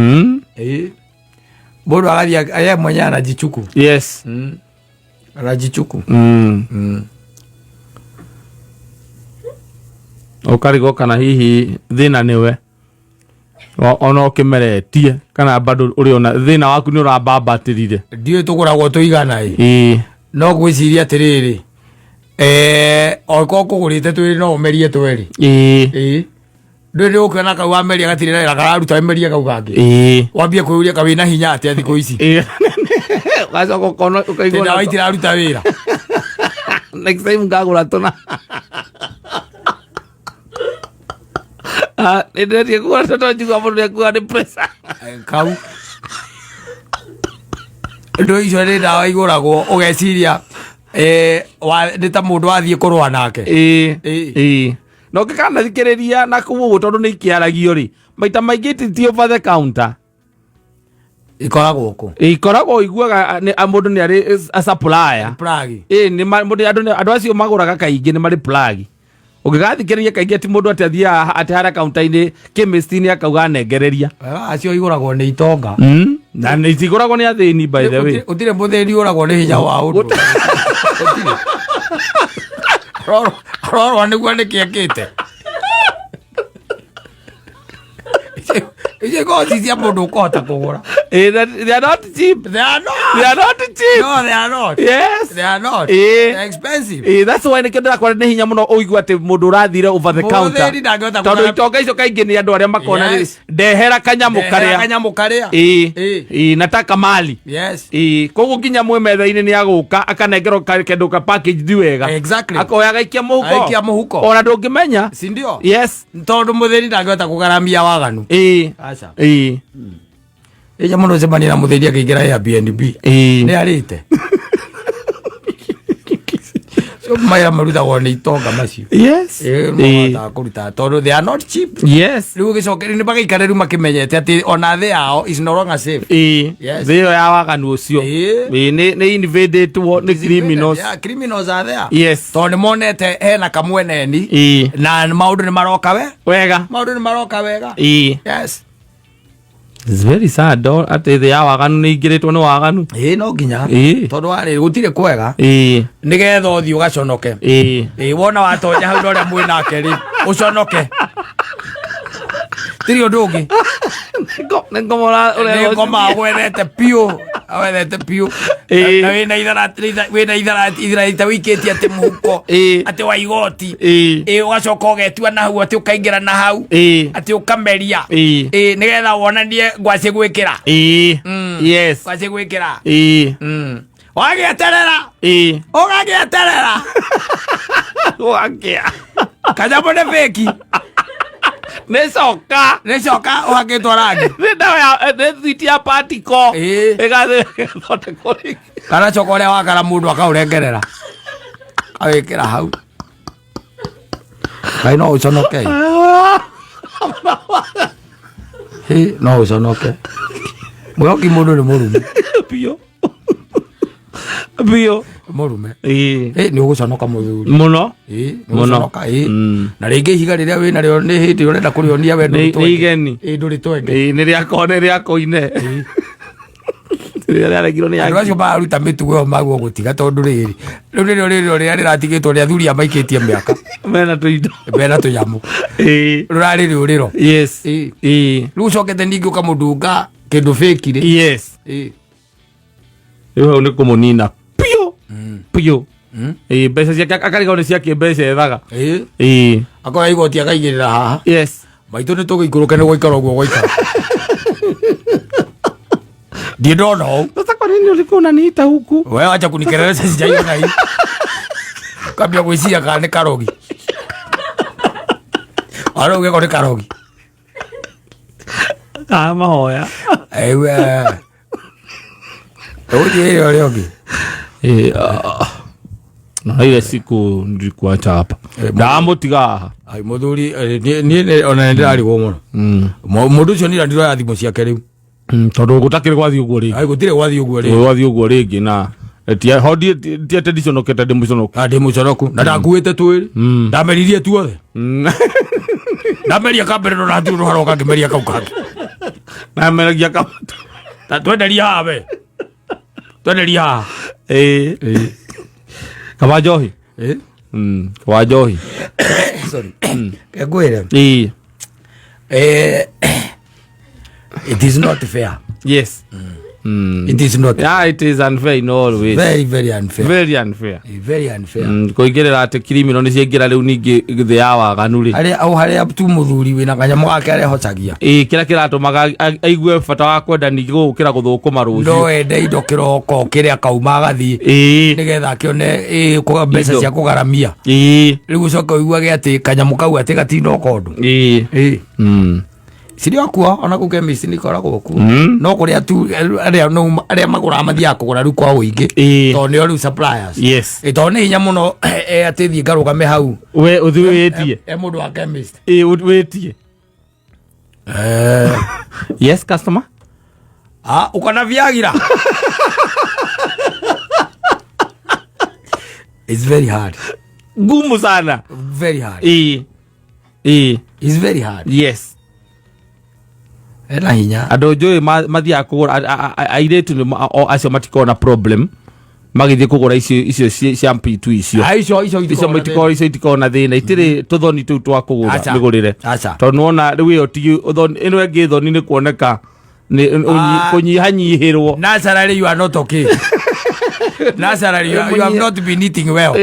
mundu agathia aya mwenye anajichuku anajichuku ukarigo kana hihi thina niwe ono kimeretie kana bado uri ona thina waku ni urabambatirire ndiye tuguragwo tuigana no gwiciria atiriri oko kugurite twiri no umerie tweri nduri ukena ka wa meria gatire na kararuta meria kau gangi wambie kwiuria kawina hinya ati thiku ici gaco gokono ukaigwa na waitira ruta wira next time ngagura tuna ndio kwa toto jua hapo ndio kwa depressa kau ndo icio ni dawa iguragwo ugeciria wa ndita mundu athie kurwa nake no kikana thikiriria na kuwo tondu ni kiaragio ri maita maingi ti over the counter ikoragwo ku ikoragwo iguaga mundu ni ari a supplier plug ni mundu andu acio maguraga kaingi ni mari plug ugigathikiriria kaingi ati mundu atathia ati hara counter-ini chemist ni akauga nengereria acio iguragwo ni itonga na ni iguragwo ni athini by the way utire mutheni uragwo ni hinya wa undu roro ni gwa ni kiekite Ije go cia mundu ukota kugura they are not cheap. They are not cheap. No, they are not. Yes, they are not. They're expensive. That's why nikenda kwa ni hinya muno uigwa ati mundu rathire over the counter. Tondu itonga icio kaingi ni andu aria makona ndehera kanyamu karia nataka mali. Yes. Koguo nginya mwe metha-ini ni aguka akanengero kindu ka package di wega. Exactly. Akoya gaikia muhuko. Ona ndungimenya. Si ndio? Yes. Tondu mutheri ndangihota kugaramia waganu. Acha. Eja muno zemani na mutheri akigira Airbnb. Ni arite. So maya maruta wone itonga macio. Yes. No kuruta tondu they are not cheap. Yes. Riu gicokeri ni bagaikare riu makimenyete ati ona the yao is no longer safe. Yes. Thio ya waganu ucio. Ni invaded ni criminals. Yeah, criminals are there. Yes. Tondu monete hena kamweneni na maundu ni maroka wega. Maundu ni maroka wega. Yes. It's very sad though ati the waganu ni ingiritwo ni waganu no nginya tondu wari gutire kwega nigetha uthio gaconoke wona watonya hau ndoria mwi nake ri uconoke tiri undu ungi ngomora ngoma gwethete piu awethete piu na wina itharati wikiti ati muhuko ati wa igoti ugacoka ugetua na hau ati ukaingira na hau ati ukameria nigetha wonanie ngwaci gwikira yes ngwaci gwikira wagieterera ugagieterera wagia kanyamu ni feki Necoka uhakitwo rangi ni ndawa ya thiti ya patiko igathi thondeko ringi kana coka uria wakara mundu akaurengerera awikira hau kai no uconoke no uconoke mwoki mundu ni murume bio murume ni uguconoka muthuri muno uguconoka na ringi ihiga riria wina rio ni hiti urenda kurionia we ni igeni nduri twenge ni ria koine riria regiro ni andu acio maruta mitugo yo maguo gutiga tondu riri riu nirio riria riratigitwo ria thuri amaikitie miaka mena tuyamu rurari riuriro yes riu cokete ningi ukamudunga kindu fake ri yes riu ni kumunina pio mbeca ciake akariga nĩ ciakie mbeca ethaga akoya igoti akaigĩrĩra haha maitũ nĩ tũgĩikũrũke nĩ gũikara ũguo gũikara ndiĩ ndona ũũ sasa kwa nini ulikuwa unaniita huku wewe acha kunikelelesha sijaiona hii kambia gwĩciria kana nĩ karogi ara ugeko nĩ karogi mahoya ewe uje ole ogi na ile siku nilikuacha hapa ndamutiga ai muthuri ni ona ndirari wo muno mundu ucio nira ndiro ya thimo ciake riu tondu gutakire gwathi uguo ringi ai gutire gwathi uguo ringi na tia hodi tia traditional kete demuconoku na ndakuite twiri ndameririe tuothe ndameria kambere na ndu haroka ngimeria kau kangi na meragia kama twenderia hawe twenderia kawajohi kawajohi sorry kagwere it is not fair. Yes. It is not. Yeah, it is unfair in all ways. Very, very unfair. Very unfair. Very unfair. Kuigirira ati criminal ni ciengira riu ningi thĩ ya waganu ri. Haria tu muthuri wina kanyamu gake aria hocagia. Kira kiratumaga aigue bata wa kwenda ningi gukira guthukuma rucio. No ende indo kiroko kiria kauma gathi. Nigetha akione kwa mbeca cia kugaramia. Riu coka uiguage ati kanyamu kau ati gatindo kondu. Sirio kwa ona ku chemist ni kora goku no kuria tu aria magura mathia kugura ru kwa uingi to ni ru suppliers to ni hinya muno atithie ngaruga me hau we uthiwetie mundu wa chemist wetie yes customer ukana viagira it's very hard gumu sana very hard it's very hard yes ena hinya ando joy mathia kugura airetu ni acio matikona problem magithie kugura icio shampoo tu icio icio matikona thina itire tuthoni tu twa kugura migurire tondu ona riu iyo ti uthoni ino engi thoni ni kuoneka ni kunyihanyihirwo naturally you are not okay. Naturally, you have not been eating well. No,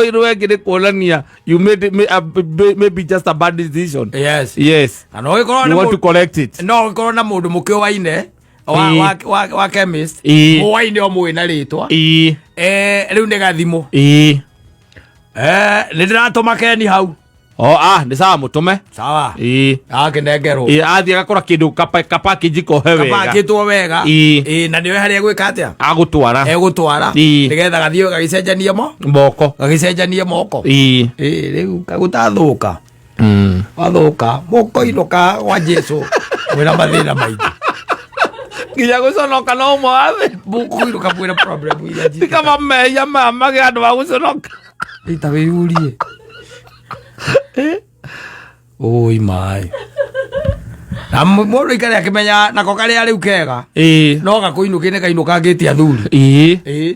you get kuonania you made maybe just a bad decision. Yes. And you want to correct it. No, corona mundu mukio waine wa chemist. Waine omwe na ritwa. Riu ndigathimo. Ndiratuma keni hau. Ni sawa mutume. Sawa. Akinengerwo. Athie gakora kindu package ko he wega. Package to wega. Na niwe haria gwika atia? Agutwara. Egutwara. Nigetha gathio gagicenjania moko. Gagicenjania moko. Riu kagutathuka. Wathuka moko inuka wa Jesu. Wena mathina maingi. Nginya guconoka no mwathi. Moko inuka mwina problem ira ji. Kama meya mama ge andu wa guconoka. Itawiurie. Oi mai na mundu ikare akimenya nako kari ari ukega no gakuinukine kainuka ngiti athuri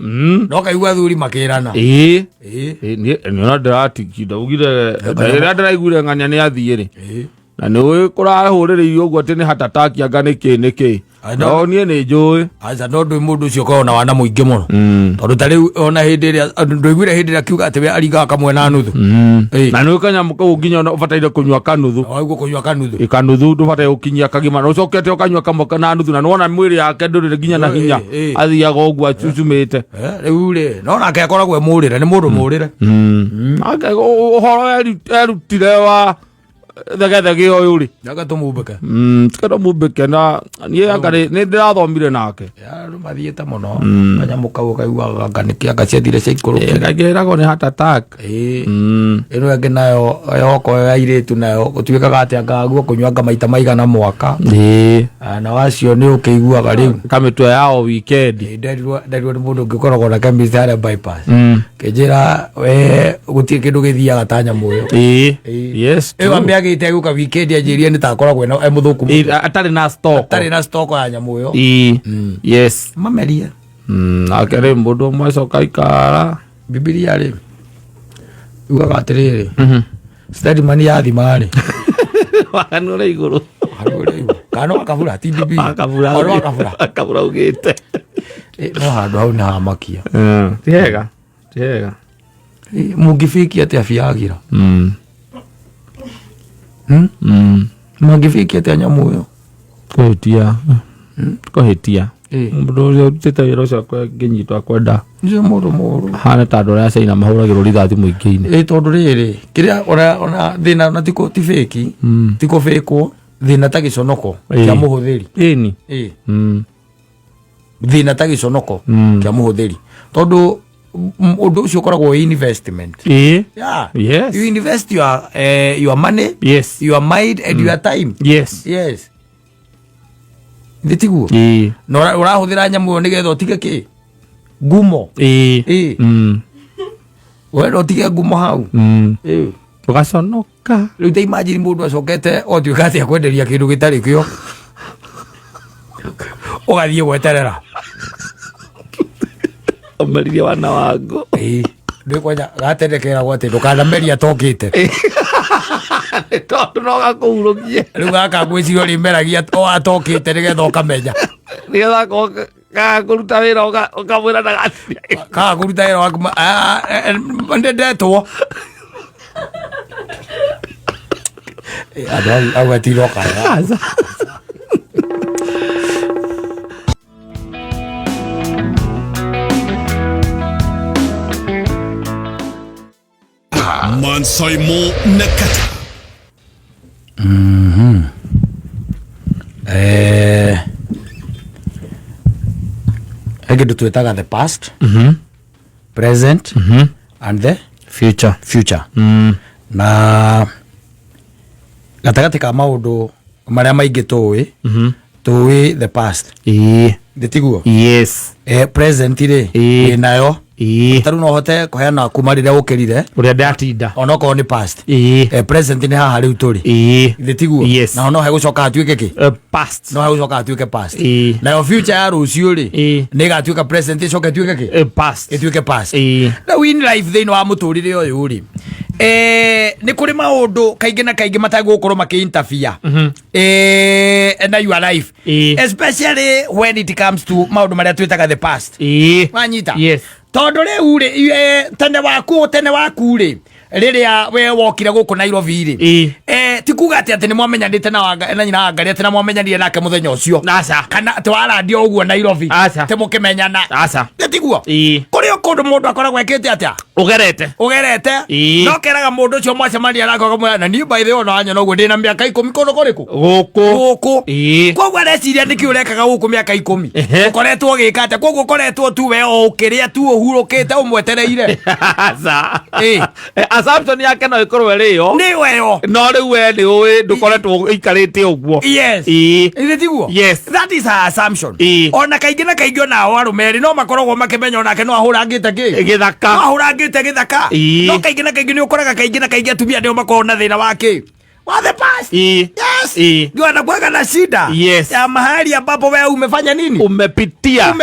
no kaigua thuri makirana ni ona ndiratikida ugire ndiraiguire ng'ania ni athire na ni kurahurire uguo ati ni hatataki anga niki no nie ni njui aza no ndu mundu ucio ko na wana muingi muno tondu tari ona hindi ria nduiguire hindi ria kiuga ati we ariga kamwe na nuthu na ni kanyamu kau nginya ona ubataire kunywa kanuthu waiguo kunywa kanuthu kanuthu ndubataire ukinyia kagima no cokete ukanywa kamwe na nuthu na nona mwiri yake ndurire nginya na hinya athiaga uguo acucumite riu ri no nake akoragwo murire ni mundu murire uhoro erutire wa thege oyu ri naga tumumbeke tikado mumbeke na nie angari ni ndirathomire nake ya mathiete muno kanyamu kau kaigua ganiki agaciathire ciaikuruke kageragwo ni heart attack ino yangi nayo yoko ya iritu nayo gutuikaga ati angaguo kunywanga maita maigana mwaka na wacio ni ukiguaga riu kamitwe yao weekend nderirwo ni mundu ngikoragwo na chemist aria bypass kijira we gutie kindu githiaga ta nyamu yo yes agite guka weekend ajirie ni takoragwo na muthuku atari na stock ya nyamu yo yes mameria akere mundu mwaco kaikara Biblia ri ugaga atiriri study mani ya thimari wanure iguru kano akabura ti bibi akabura ugite no handu hau na hamakia tihega mungifiki ati afiagira mungifiki ati nyamu yo kohetia mundu ucio tita wira ucio kwa nginyitwa kwenda nje muru hana ta ndora caina mahuragirwo rithathi muingi-ini tondu riri kiria ona thina na tiko ti fake tiko fake thina ta giconoko kia muhuthiri thina ta giconoko kia muhuthiri tondu undu ucio koragwo investment yes you invest your money, yes, your mind and your time, yes nditiguo no urahuthira nyamu nigetha utige ki ngumo wero utige ngumo hau ugaconoka riu ta imagine mundu acokete otuika atia kwenderia kindu gitari kio ugathie gweterera omeririe wana wangu ndikwaja gaterekera gwate ndukanameria tokite tondu no gakuhurukie riu gaka gwicirio rimeragia o atokite nigetha ukamenya nigetha gakuruta wira ukamwira na gakuruta wira ndendetwo au atiroka Mansaimo Nakata. Egidu tuetaga the past, present, and the future. Na gatagati ka maundu maria maingi tuwi the past. Nditiguo. Yes. Present ri nayo. Taru no hote kuheana kuma riria ukirire uria ndatinda onoko ni past. Present ni haha riu turi. Nditiguo. Na no he gucoka atuike ki past. No he gucoka atuike past. Na yo future ya rucio ri ni gatuika present icoke atuike ki past. Ituike past. Na win life thini wa muturire uyu ri ni kuri maundu kaingi na kaingi matagukorwo maki-interfere na your life, especially when it comes to maundu maria twitaga the past. Wanyita? Yes. Tondu riu ri tene waku ri riria we wokire guku Nairobi ri tikuga ati ni mwamenyanite na nyina Wangari ati na mwamenyanire nake muthenya ucio kana twaradio uguo Nairobi te mukimenyana tiguo kuri kundu mundu akoragwo ekite atia ugerete no keraga mundu ucio mwacemania nako kamwe na ni by the way no anya no ndina miaka 10 kono kuriku guku kogwa reciria niki urekaga guku miaka 10 ukoretwo gikate kogwa ukoretwo tu we o ukiria tu uhurukite umwetereire assumption yake no ikorwe riyo ni weyo no riu we ni uwi ndukoretwo ikarite uguo. Yes. Nditiguo. Yes. That is her assumption. Ona kaingi na kaingi ona arumeri no makoragwo makimenya onake no ahurangite githaka no ahurangite githaka no kaingi na kaingi ni ukoraga kaingi na kaingi atumia ndio makona thina wake wa the past. Yes. Ndio anakuwa na shida ya mahali ambapo wewe umefanya nini, umepitia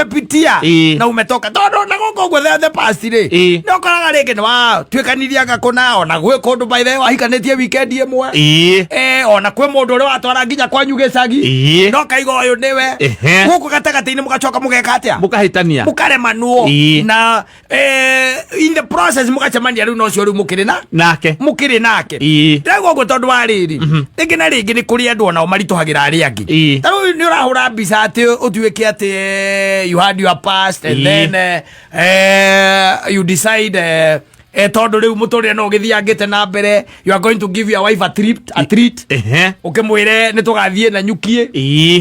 na umetoka todo na goko kwa the past ri ndio koraga rege no twikaniria gakona ona gwe kondu by the way ahikanetie weekend imwe ona kwe mundu uri watwara nginya kwanyu gicagi no kaigo uyu niwe guku gatagati-ini mugacoka mugeka atia mukahitania mukaremanuo na in the process mugacemania riu no cio riu mukiri nake rego gwe tondu wa riri ringi na ringi ni kuri andu ona marituhagira ari angi taru ni urahura mbica ati utuike ati you had your past and then you decide tondu riu muturire no githiangite na mbere you are going to give your wife a treat ukimwire ni tugathie na nyukie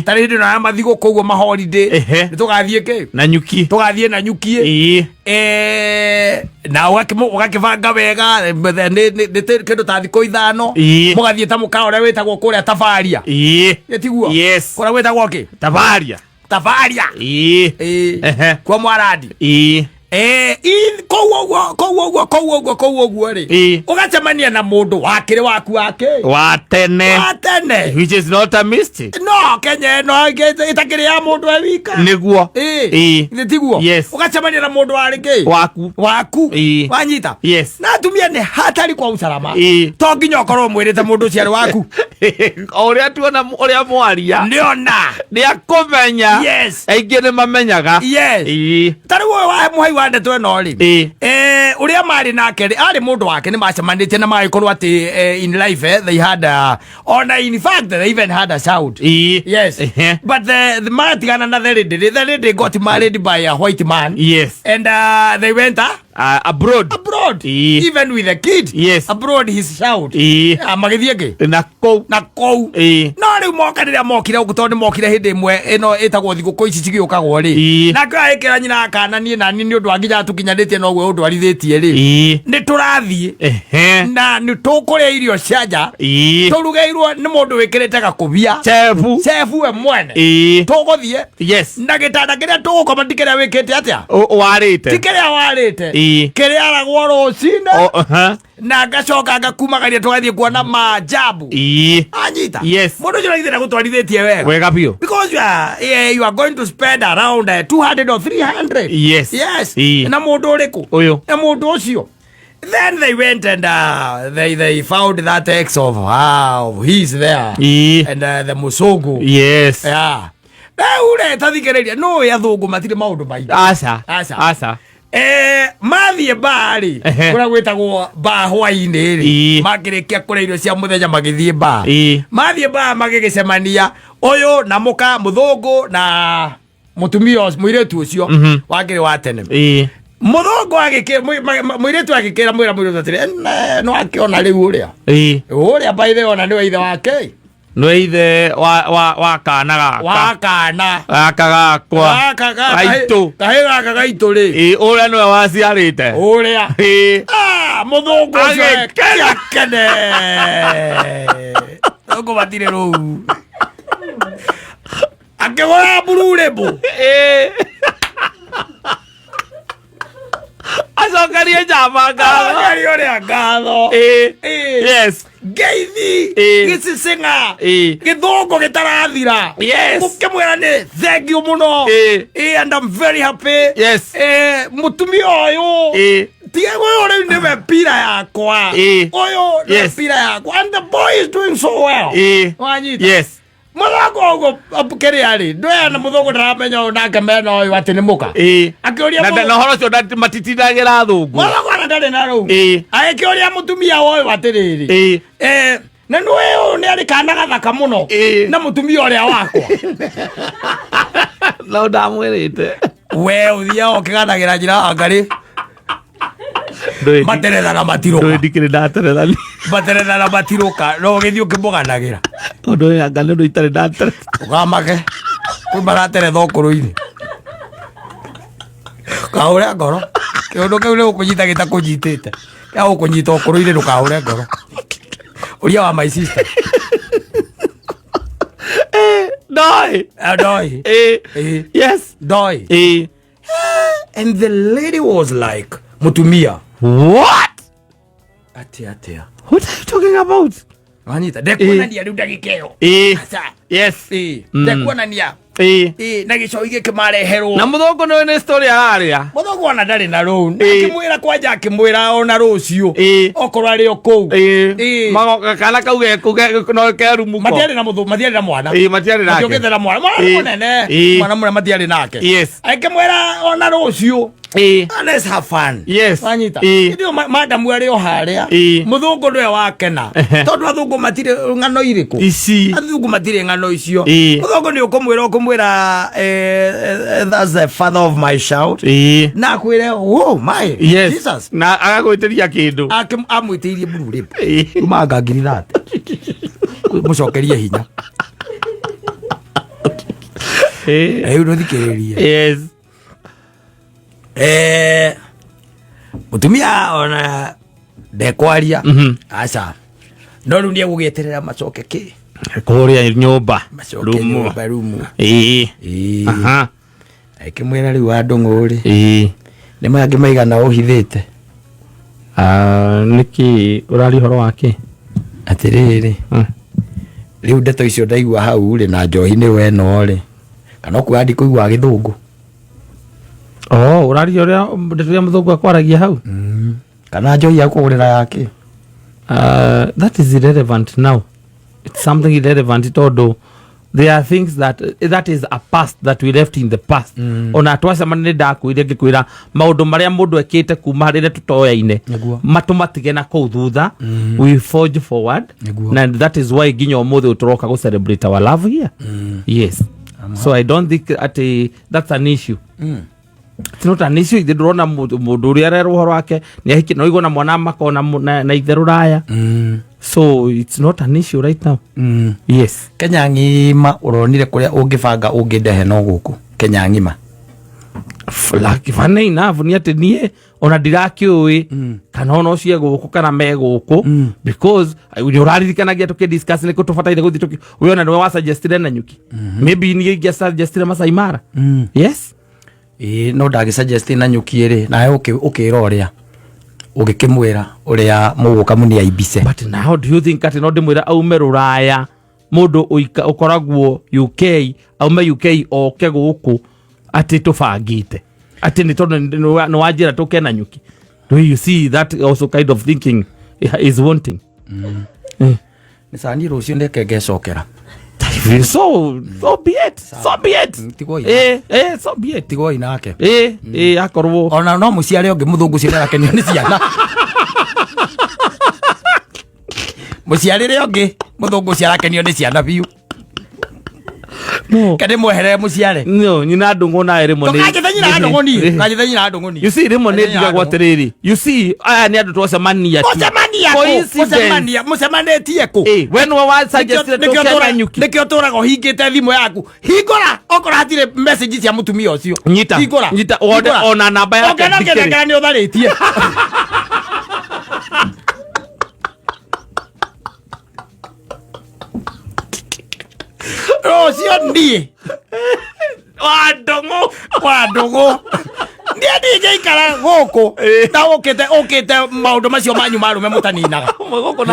tari ndi na mathigo koguo ma holiday ni tugathie ke na nyukie tugathie na nyukie na ugakivanga wega ni kindu ta thiko ithano mugathie ta mukao ria witagwo kuria Tafaria tiguo kuria witagwo ki Tafaria kwa Mwarandi kowo ri ugacemania na mundu wakire waku wake wa tene which is not a mistake no Kenya no itakire ya mundu wika niguo tiguo ugacemania na mundu warike waku wanyita na tumia ne hatari kwa usalama to nginya ukorwo mwirite mundu ciari waku oria tuona oria mwaria niona ni akomenya aingi ni mamenyaga tari wo wa muhai wa ndeto no ri uria mari nake ari mundu wake ni macemanite na magikorwo ati in life they had on in fact they even had a shout but the matigana na the lady got married by a white man and they went abroad even with a kid abroad his shout magithieke na kou no riu mokanira mokire gutondi mokire hindi imwe ino etagwo thiguko ici cigiukagwo ri na ngaikira nyina kana nie na ni undu anginya tukinyanitie no gwe undu arithitie ri ni turathie na ni tukuria irio cianja turugeirwo ni mundu wikirite gakubia chefu we mwene tuguthie na gitanda kiria tugukoma ndikira wikite atia warite tikiria warite kiria aragwo rucine na gacoka ngakumagaria tugathie kuona maajabu anyita mundu jura ithira gutwarithitie wega bio because you are going to spend around 200 or 300 na mundu uriku uyu na mundu ucio. Then they went and they found that ex of he's there and the musungu ule tathikireria no ya thungu matire maundu maingi asa mathie bari kura gwetagwo ba hwaini ri makirikia kura irio cia muthenya magithie ba mathie ba magigicemania uyu na muka muthungu na mutumia muiretu ucio wakiri wa tene muthungu agike muiretu agikira muiretu atire no akiona riu uria by the ona niwe ithe wake no ithe wa kana gaka gakwa gaitu gaka gaitu ri uria niwe waciarite uria muthungu akene ngo batire ru akegora bururebo azokarie jamaga uria ngatho geithi gicicinga githungu gitarathira mukimwira ni thank muno and I'm very happy mutumia uyu tiga uyu riu niwe pira yakwa uyu ni pira yakwa and the boy is doing so well wanyita muthungu ugo apukeria ri ndoya na muthungu ndaramenya nake mena uyu ati ni muka akioria na horo cio matitinagira thungu muthungu ndari na ru akioria mutumia uyu atiriri na nduwe ni ari kana gathaka muno na mutumia uria wakwa no ndamwirite we uthia okiganagira njira ngari matereza na matiroka ndikire ndatereza matereza na matiroka no githio kimuganagira undu ya ngane ndo itare ndatere ugamake kwi maratereza okuru-ini kaure ngoro kiundu kiu ni ukunyita gitakunyitite ya ukunyita okuru-ini ndukaure ngoro uria wa my sister doi yes doi and the lady was like mutumia what atia what are you talking about anita ndekuona ndia riu ndagikeo ndekuona ndia na gicoi giki mareherwo na muthungu ni story araria muthungu ona ndari na ru akimwira kwanja akimwira ona rucio okorwo ari o kou magoka kana kauge no kerumu ko matiari na muthu matiari na mwana matiari nake matiari na mwana munene mwana mure matiari nake akimwira ona rucio let's have fun wanyita ndio madam ari o haria muthungu ndwe wakena tondu athungu matire ngano iriku athungu matire ngano icio muthungu ni ukumwira that's the father of my shout na kwire oh my Jesus na agagwitiria kindu amwitirie burure umaga ngiri that mucokerie hinya ndo thikiririe mutumia ona ndekwaria aca no riu niegugieterera macoke ki kuria nyumba rumu akimwira riu andunguri Nĩ mangĩ maigana ũhithĩte. Niki urari horo wake. Atiriri. Riu ndeto icio ndaigua hau ri na Njohi ni we no ri. Kana ku andi kuigua Githungu. Urari uria ndeto ya Muthungu akwaragia hau. Kana Njohi akugurira yake. That is irrelevant now. It's something irrelevant todo. There are things that is a past that we left in the past. Ona twacemanire ndakwire ngikwira maundu maria mundu ekite kuma harire tutoyaine matumatige na kuu thutha. We forge forward. And that is why ginya omuthe uturoka go celebrate our love here. Yes. So I don't think that's an issue. It's not an issue. They don't mundu uria rero horo wake ni ahiki no igona mwana makona na itheru raya. So it's not an issue right now. Yes. Kenya ngima uronire kuria ungibanga ungidehe no guku Kenya ngima. Like funny enough ni ati nie ona ndirakiui kana ono cie guku kana me guku because uraririkanagia tuki discuss ni kutufataire guthi tuki uyona ndio wa suggestire na Nyuki. Maybe ni ngi suggestire Masai Mara. Yes. No ndagi suggest na Nyuki ri na ukira uria ugikimwira uria muguka muni aibise. But now do you think ati no ndimwira aume ruraya mundu ukoragwo UK aume UK oke guku ati tufangite ati ni tondo no wajira tuke na Nyuki? Do you see that also kind of thinking is wanting? Ni sani rucio ndeke ngecokera. So be it. So be it. So be it. Tigoi nake. Akorwo ona no muciare onge Muthungu ciana akenio ni ciana. Muciarire onge Muthungu ciana akenio ni ciana biu. No. Kade mwehere muciare. No, nyina ndungu na ere moni. Kajithanyira ndunguni. Kajithanyira ndunguni. You see remone diga gwatereri. You see aya ni andu twacemania tu. Mucemania mucemanĩtie ku. When wa suggest to Nyuki. Nikio turaga hingite thimu yaku. Hingora okora hatire message cia mutumia ucio. Nyita ona namba yake. Okana ni utharitie. Rocio ndie. Wadongo. Ndia ndikara guku. Na ukite maundu macio manyu marume mutaninaga. Muguko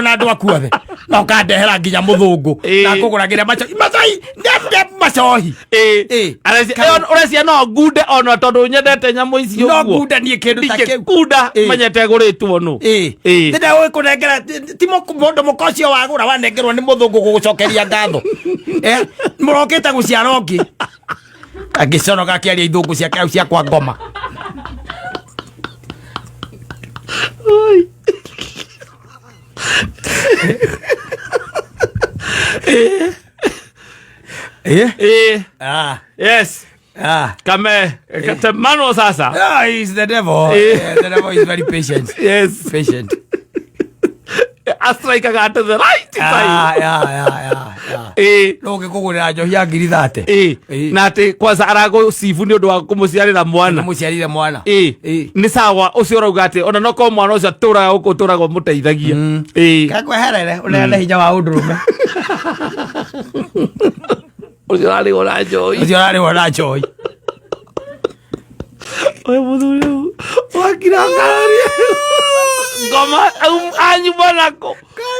na andu akuothe. Na ukandehera nginya Muthungu. Na kuguragira Masai ndende macohi. Urecia no ngude ona tondu nyendete nyamu icio guo. No ngude ni kindu ta kiu. Nguda menyete guritwo nu. Ndenda we kunengera timo mundu mukocio wagura wanengerwo ni Muthungu gugucokeria ngatho. Murokete guciara ongi. Agiconoga kiaria ithungu ciake au cia kwa ngoma. Yes. Kame katemano sasa. He's the devil. The devil is very patient. Yes. Patient. Strike got to the right side. No ngikugurira Njohi ya ngiri 30. Na ati kwanza arago sifu ni undu wa kumuciarira mwana. Kumuciarira mwana. Ni sawa ucio urauga ati ona no ko mwana ucio turaga guku turago muteithagia. Kakweherere uneane hinya wa undurume. Ucio ari ora Njohi. Oye muthuri wakira kararia. Goma anyu bonako.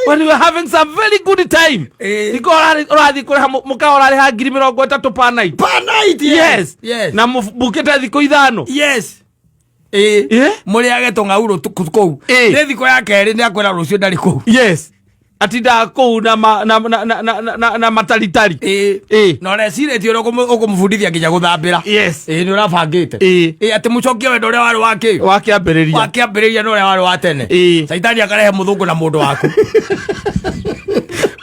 When we were having some very good time. Niko urathi kuri muka urari ha 30 per night. Per night. Yes. Na mubukete thiko ithano. Yes. Muri ageto ngauro kou. Ni thiko ya keri ni akwira rucio ndari kou. Yes. Atinda kou na matalitali. No recire ti ro ukumufundithia nginya guthambira. Yes. Ni urabangite. Ati mucokie wendo uria wari wake. Wakiambiriria no uria wari wa tene. Saitani akarehe Muthungu na mundu waku.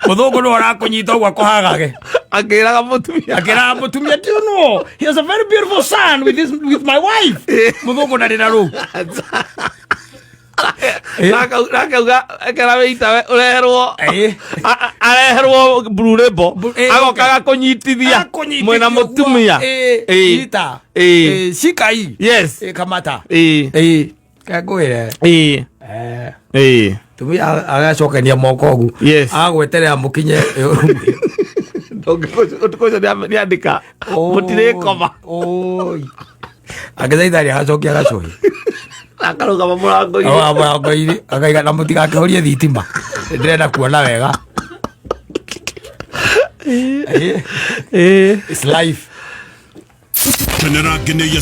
Muthungu no arakunyita ugwa kohagage. Akiraga mutumia do you know he has a very beautiful son with my wife. Muthungu na rina ru. Nakauga ekerawe itawe ureherwo bururebo agokaga kunyitithia mwena mutumia ita shikai. Yes. Kamata kagwire tumia agacokania moko gu agweterera mukinye utukoca ni andika mutire koma. Agithaithari agacokia gacohi. Akarugama murango-ini. Murango-ini akaiga na mutigakihorie thitima. Ndirenda kuona wega. It's life. Tenera gene ya